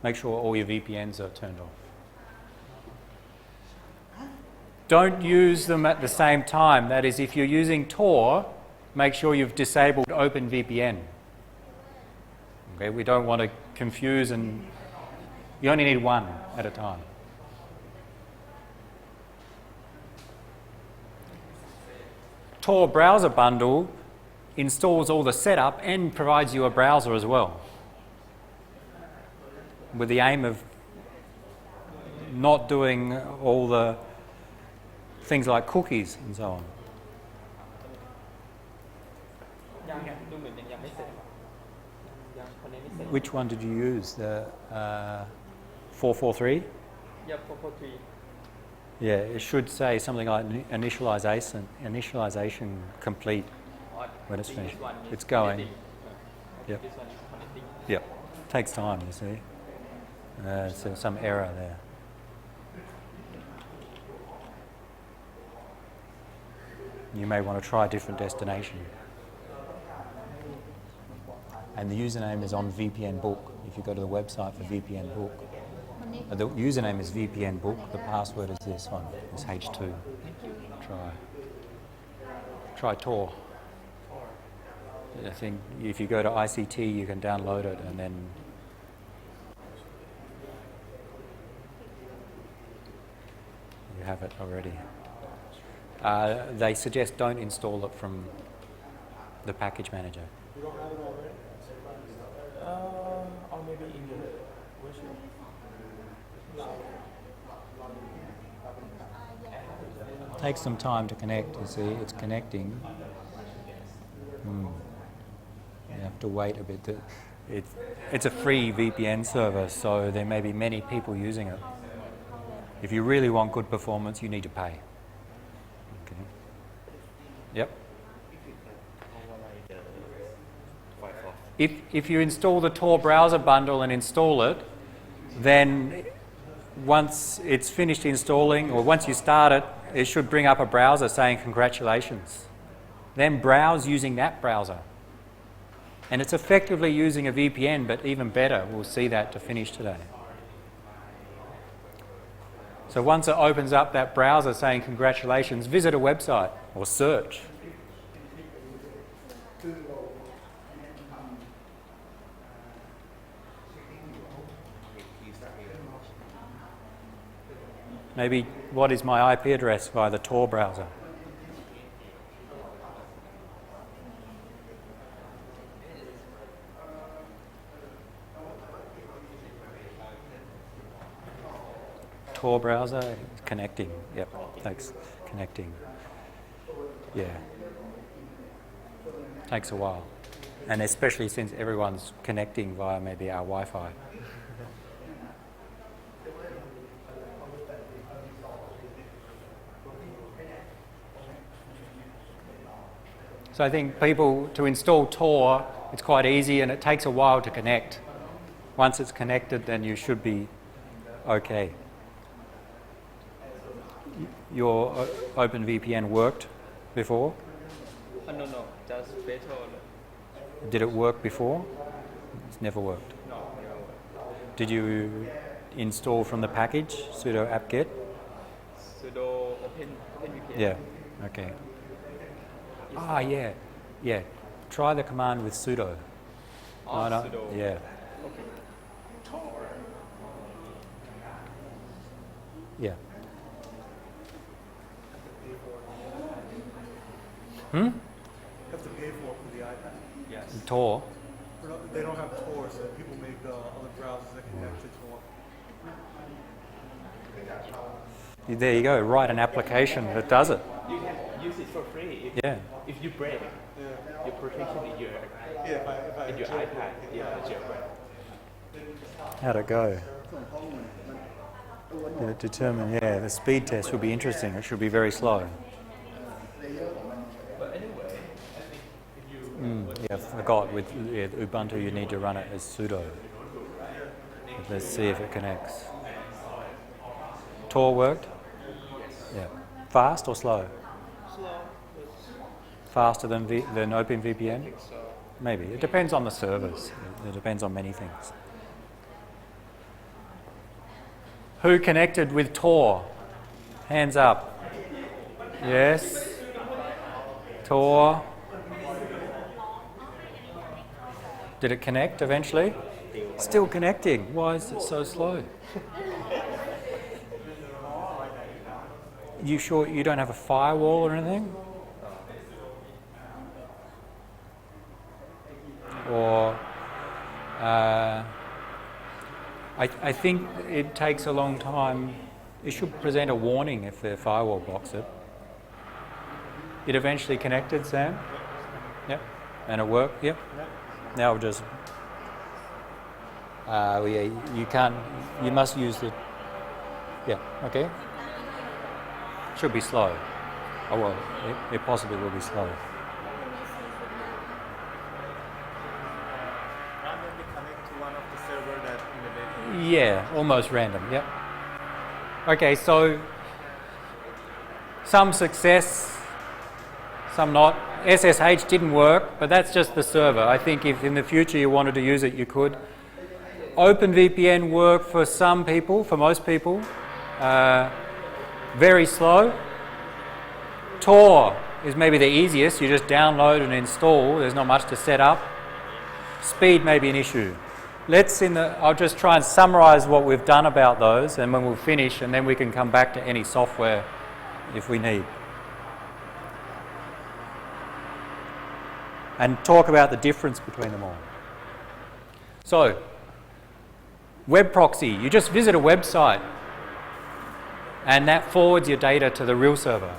Make sure all your VPNs are turned off. Don't use them at the same time. That is, if you're using Tor, make sure you've disabled OpenVPN. Okay, we don't want to confuse, and you only need one at a time. Tor browser bundle installs all the setup and provides you a browser as well, with the aim of not doing all the things like cookies and so on. ยังดูเหมือนยังไม่เสร็จยังคนนี้ไม่เสร็จ Which one did you use? The 443? Yeah, 443 Yeah, it should say something like initialization complete when it's finished. It's going. Yep. This one is connecting. Yep. Takes time, you see. So some error there. You may want to try a different destination. And the username is on VPNBook. If you go to the website for VPNBook, the username is VPNBook. The password is this one. It's H2. Try Tor. I think if you go to ICT, you can download it, and then you have it already. They suggest don't install it from the package manager. You don't have it already? Or maybe in the version. Takes some time to connect. You see, it's connecting. You have to wait a bit. It's a free VPN server, so there may be many people using it. If you really want good performance, you need to pay. Okay. Yep. If you install the Tor browser bundle and install it, then once it's finished installing, or once you start it, it should bring up a browser saying congratulations. Then browse using that browser. And it's effectively using a VPN, but even better. We'll see that to finish today. So once it opens up that browser saying congratulations, visit a website or search. Maybe what is my IP address via the Tor browser? Tor browser, connecting. Yep, thanks. Connecting. Yeah. Takes a while. And especially since everyone's connecting via maybe our Wi-Fi. So I think people, to install Tor, it's quite easy and it takes a while to connect. Once it's connected, then you should be okay. Your OpenVPN worked before? No, just better. Did it work before? It's never worked. No, never. Did you install from the package, sudo apt-get? Sudo OpenVPN. Yeah, okay. Ah, yeah, yeah. Try the command with sudo. Oh, sudo. Yeah. Okay. Tor. Yeah. You have to pay for the iPad. Yes. Tor. They don't have Tor, so people make other browsers that connect to Tor. There you go. Write an application that does it. You can use it for free Yeah. if you break your protection in your iPad. Yeah, jailbreak. How'd it go? Determine, yeah, the speed test would be interesting. It should be very slow. Yeah, I forgot. With Ubuntu, you need to run it as sudo. Let's see if it connects. Tor worked? Yeah. Fast or slow? Faster than OpenVPN? Maybe. It depends on the servers. It depends on many things. Who connected with Tor? Hands up. Yes. Tor. Did it connect eventually? Still connecting. Why is it so slow? You sure you don't have a firewall or anything? Or I think it takes a long time. It should present a warning if the firewall blocks it. It eventually connected, Sam? Yep. And it worked? Yep. Now just... yeah, you can't... You must use the... Yeah, okay. Should be slow. Oh well, it possibly will be slow. Randomly connect to one of the server that in the data. Yeah, almost random, yep. Okay, so some success, some not. SSH didn't work, but that's just the server. I think if in the future you wanted to use it, you could. OpenVPN worked for some people, for most people. Very slow. Tor is maybe the easiest. You just download and install. There's not much to set up. Speed may be an issue. I'll just try and summarize what we've done about those, and when we'll finish, and then we can come back to any software if we need. And talk about the difference between them all. So, web proxy. You just visit a website, and that forwards your data to the real server.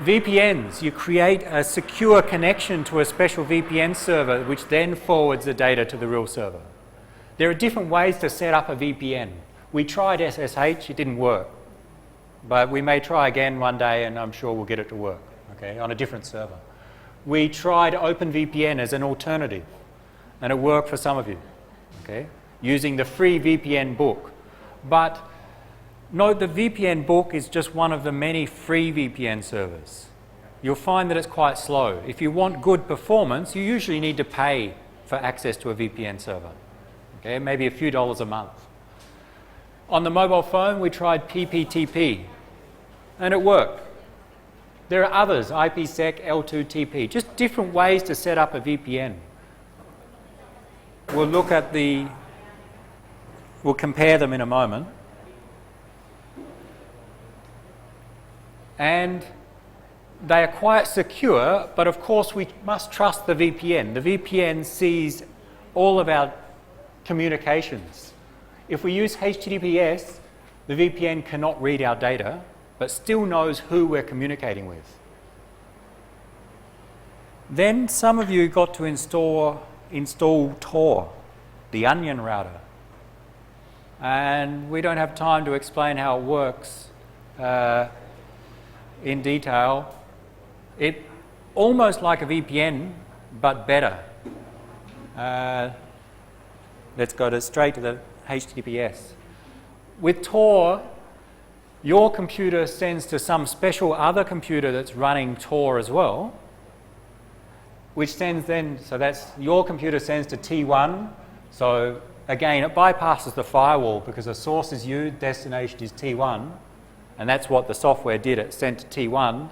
VPNs, you create a secure connection to a special VPN server which then forwards the data to the real server. There are different ways to set up a VPN. We tried SSH, it didn't work. But we may try again one day and I'm sure we'll get it to work, okay, on a different server. We tried OpenVPN as an alternative and it worked for some of you, okay, using the free VPNBook. But note the VPNBook is just one of the many free VPN servers. You'll find that it's quite slow. If you want good performance, you usually need to pay for access to a VPN server. Okay, maybe a few dollars a month. On the mobile phone, we tried PPTP, and it worked. There are others, IPsec, L2TP, just different ways to set up a VPN. We'll compare them in a moment. And they are quite secure, but of course we must trust the VPN. The VPN sees all of our communications. If we use HTTPS, the VPN cannot read our data, but still knows who we're communicating with. Then some of you got to install Tor, the onion router. And we don't have time to explain how it works in detail. It almost like a VPN, but better. Let's go straight to the HTTPS. With Tor, your computer sends to some special other computer that's running Tor as well, which sends then, so that's your computer sends to T1. So again, it bypasses the firewall because the source is you, destination is T1. And that's what the software did. It sent to T1.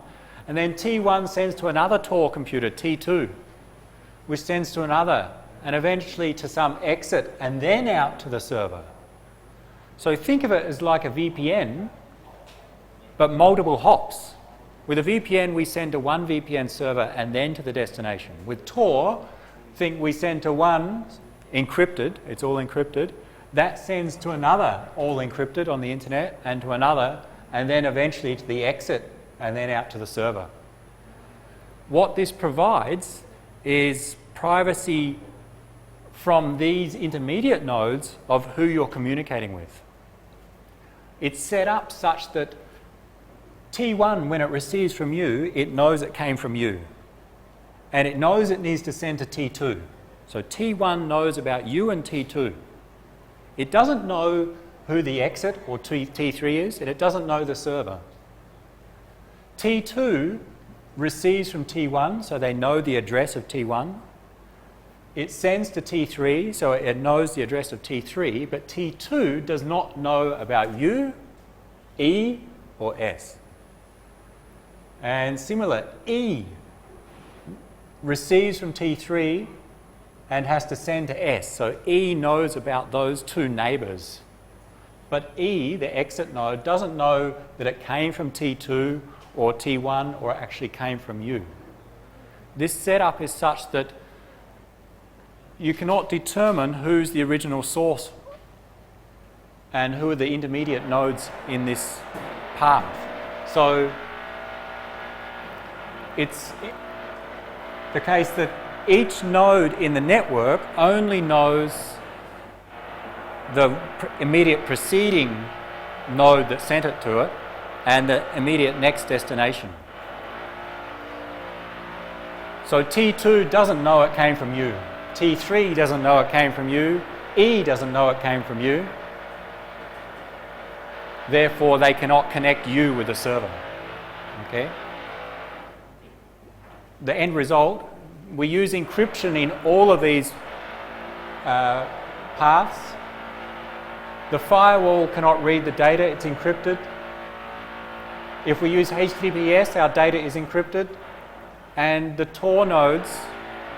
And then T1 sends to another Tor computer, T2, which sends to another, and eventually to some exit, and then out to the server. So think of it as like a VPN, but multiple hops. With a VPN, we send to one VPN server and then to the destination. With Tor, think we send to one encrypted, it's all encrypted, that sends to another all encrypted on the internet, and to another, and then eventually to the exit, and then out to the server. What this provides is privacy from these intermediate nodes of who you're communicating with. It's set up such that T1, when it receives from you, it knows it came from you. And it knows it needs to send to T2. So T1 knows about you and T2. It doesn't know who the exit or T3 is, and it doesn't know the server. T2 receives from T1, so they know the address of T1. It sends to T3, so it knows the address of T3, but T2 does not know about U, E, or S. And similar, E receives from T3 and has to send to S. So E knows about those two neighbours. But E, the exit node, doesn't know that it came from T2 or T1 or actually came from you. This setup is such that you cannot determine who's the original source and who are the intermediate nodes in this path. So it's the case that each node in the network only knows the immediate preceding node that sent it to it and the immediate next destination. So T2 doesn't know it came from you. T3 doesn't know it came from you. E doesn't know it came from you. Therefore, they cannot connect you with the server. Okay? The end result, we use encryption in all of these paths. The firewall cannot read the data, it's encrypted. If we use HTTPS, our data is encrypted. And the Tor nodes,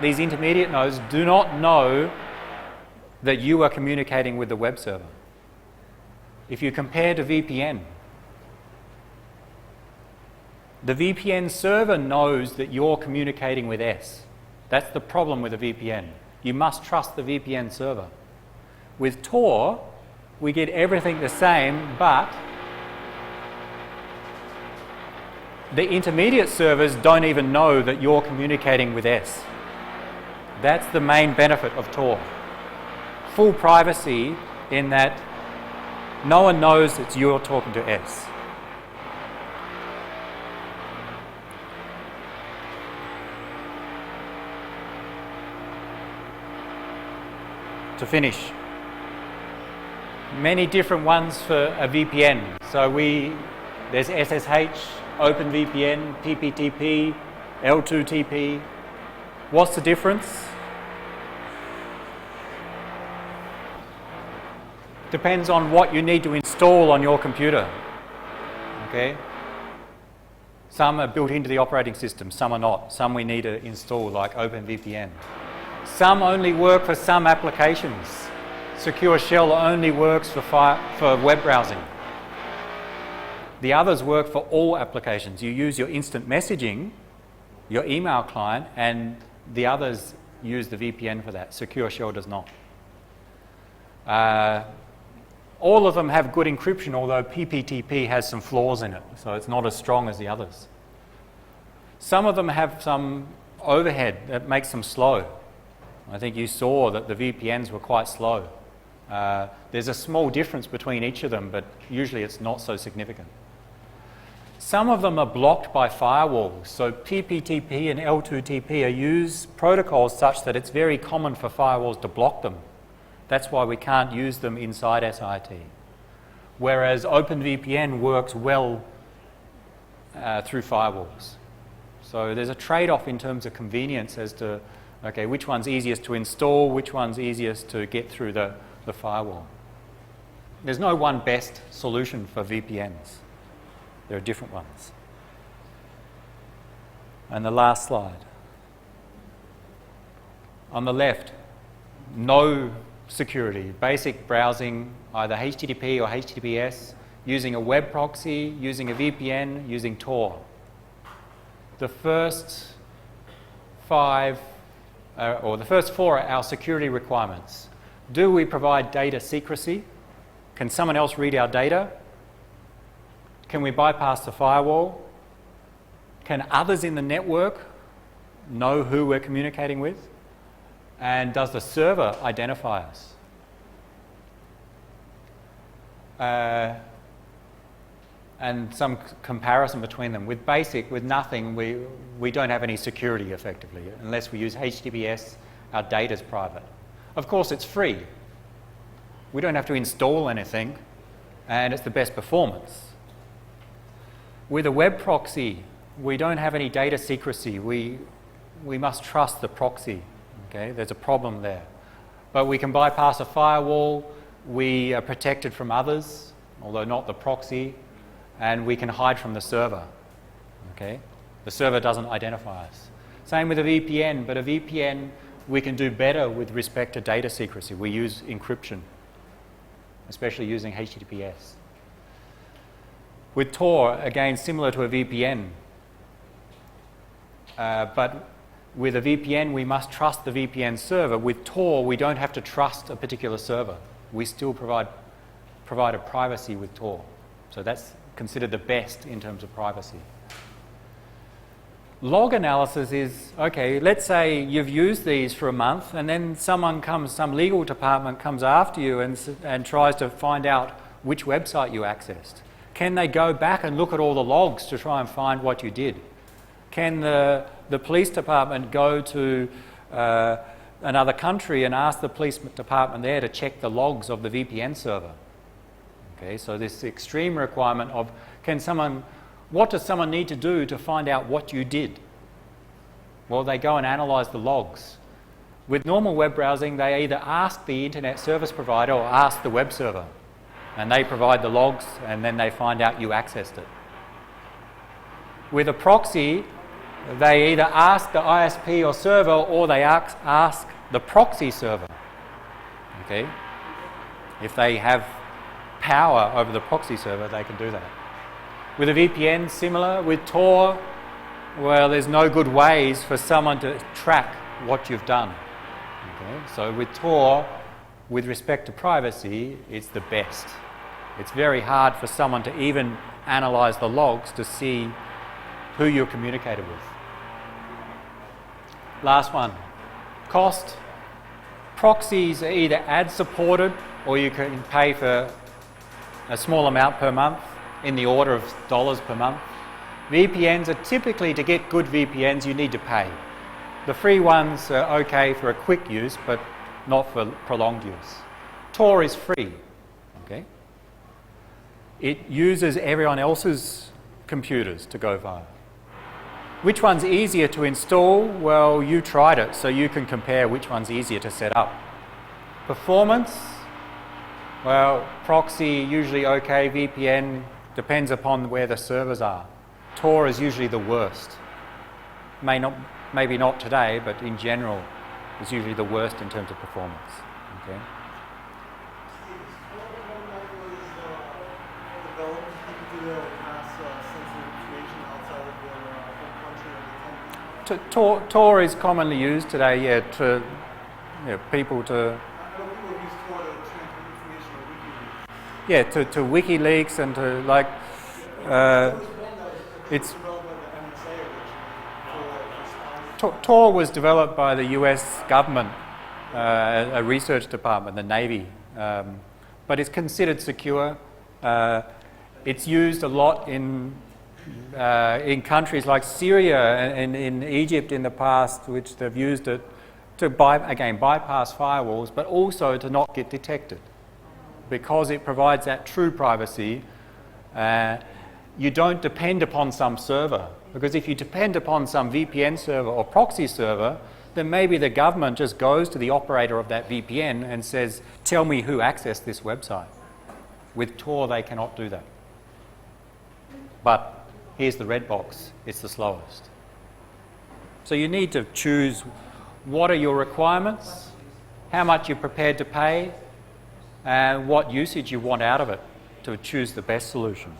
these intermediate nodes, do not know that you are communicating with the web server. If you compare to VPN, the VPN server knows that you're communicating with S. That's the problem with a VPN. You must trust the VPN server. With Tor, we get everything the same, but the intermediate servers don't even know that you're communicating with S. That's the main benefit of Tor. Full privacy in that no one knows that you're talking to S. To finish, many different ones for a VPN. So there's SSH, OpenVPN, PPTP, L2TP. What's the difference? Depends on what you need to install on your computer. Okay? Some are built into the operating system, some are not. Some we need to install, like OpenVPN. Some only work for some applications. Secure Shell only works for web browsing. The others work for all applications. You use your instant messaging, your email client, and the others use the VPN for that. Secure Shell does not. All of them have good encryption, although PPTP has some flaws in it, so it's not as strong as the others. Some of them have some overhead that makes them slow. I think you saw that the VPNs were quite slow. There's a small difference between each of them, but usually it's not so significant. Some of them are blocked by firewalls. So PPTP and L2TP are used protocols such that it's very common for firewalls to block them. That's why we can't use them inside SIT. Whereas OpenVPN works well through firewalls. So there's a trade-off in terms of convenience as to, okay, which one's easiest to install, which one's easiest to get through the firewall. There's no one best solution for VPNs. There are different ones. And the last slide. On the left, no security, basic browsing, either HTTP or HTTPS, using a web proxy, using a VPN, using Tor. The first five, or the first four are our security requirements. Do we provide data secrecy? Can someone else read our data? Can we bypass the firewall? Can others in the network know who we're communicating with? And does the server identify us? and some comparison between them. With basic, with nothing, we don't have any security effectively. Unless we use HTTPS, our data's private. Of course, it's free. We don't have to install anything, and it's the best performance. With a web proxy, we don't have any data secrecy. We must trust the proxy. Okay? There's a problem there. But we can bypass a firewall. We are protected from others, although not the proxy, and we can hide from the server. Okay? The server doesn't identify us. Same with a VPN, but a VPN we can do better with respect to data secrecy. We use encryption, especially using HTTPS. With Tor, again, similar to a VPN, but with a VPN, we must trust the VPN server. With Tor, we don't have to trust a particular server. We still provide a privacy with Tor. So that's considered the best in terms of privacy. Log analysis is, okay, let's say you've used these for a month and then some legal department comes after you and tries to find out which website you accessed. Can they go back and look at all the logs to try and find what you did? Can the police department go to another country and ask the police department there to check the logs of the VPN server? Okay, so this extreme requirement of what does someone need to do to find out what you did? Well, they go and analyze the logs. With normal web browsing, they either ask the internet service provider or ask the web server. And they provide the logs, and then they find out you accessed it. With a proxy, they either ask the ISP or server, or they ask the proxy server. Okay? If they have power over the proxy server, they can do that. With a VPN, similar. With Tor, well, there's no good ways for someone to track what you've done. Okay? So with Tor, with respect to privacy, it's the best. It's very hard for someone to even analyze the logs to see who you're communicated with. Last one. Cost. Proxies are either ad supported or you can pay for a small amount per month, in the order of dollars per month. VPNs are typically, to get good VPNs, you need to pay. The free ones are okay for a quick use, but not for prolonged use. Tor is free. Okay? It uses everyone else's computers to go via. Which one's easier to install? Well, you tried it, so you can compare which one's easier to set up. Performance? Well, proxy, usually okay. VPN, depends upon where the servers are. Tor is usually the worst. Maybe not today, but in general, is usually the worst in terms of performance. Okay? Tor is commonly used today, yeah, to people to. Yeah, to WikiLeaks and to like, Tor was developed by the US government, a research department, the Navy, but it's considered secure. It's used a lot in countries like Syria and in Egypt in the past, which they've used it to bypass firewalls, but also to not get detected. Because it provides that true privacy, you don't depend upon some server. Because if you depend upon some VPN server or proxy server, then maybe the government just goes to the operator of that VPN and says, tell me who accessed this website. With Tor, they cannot do that. But here's the red box, it's the slowest. So you need to choose what are your requirements, how much you're prepared to pay, and what usage you want out of it to choose the best solution.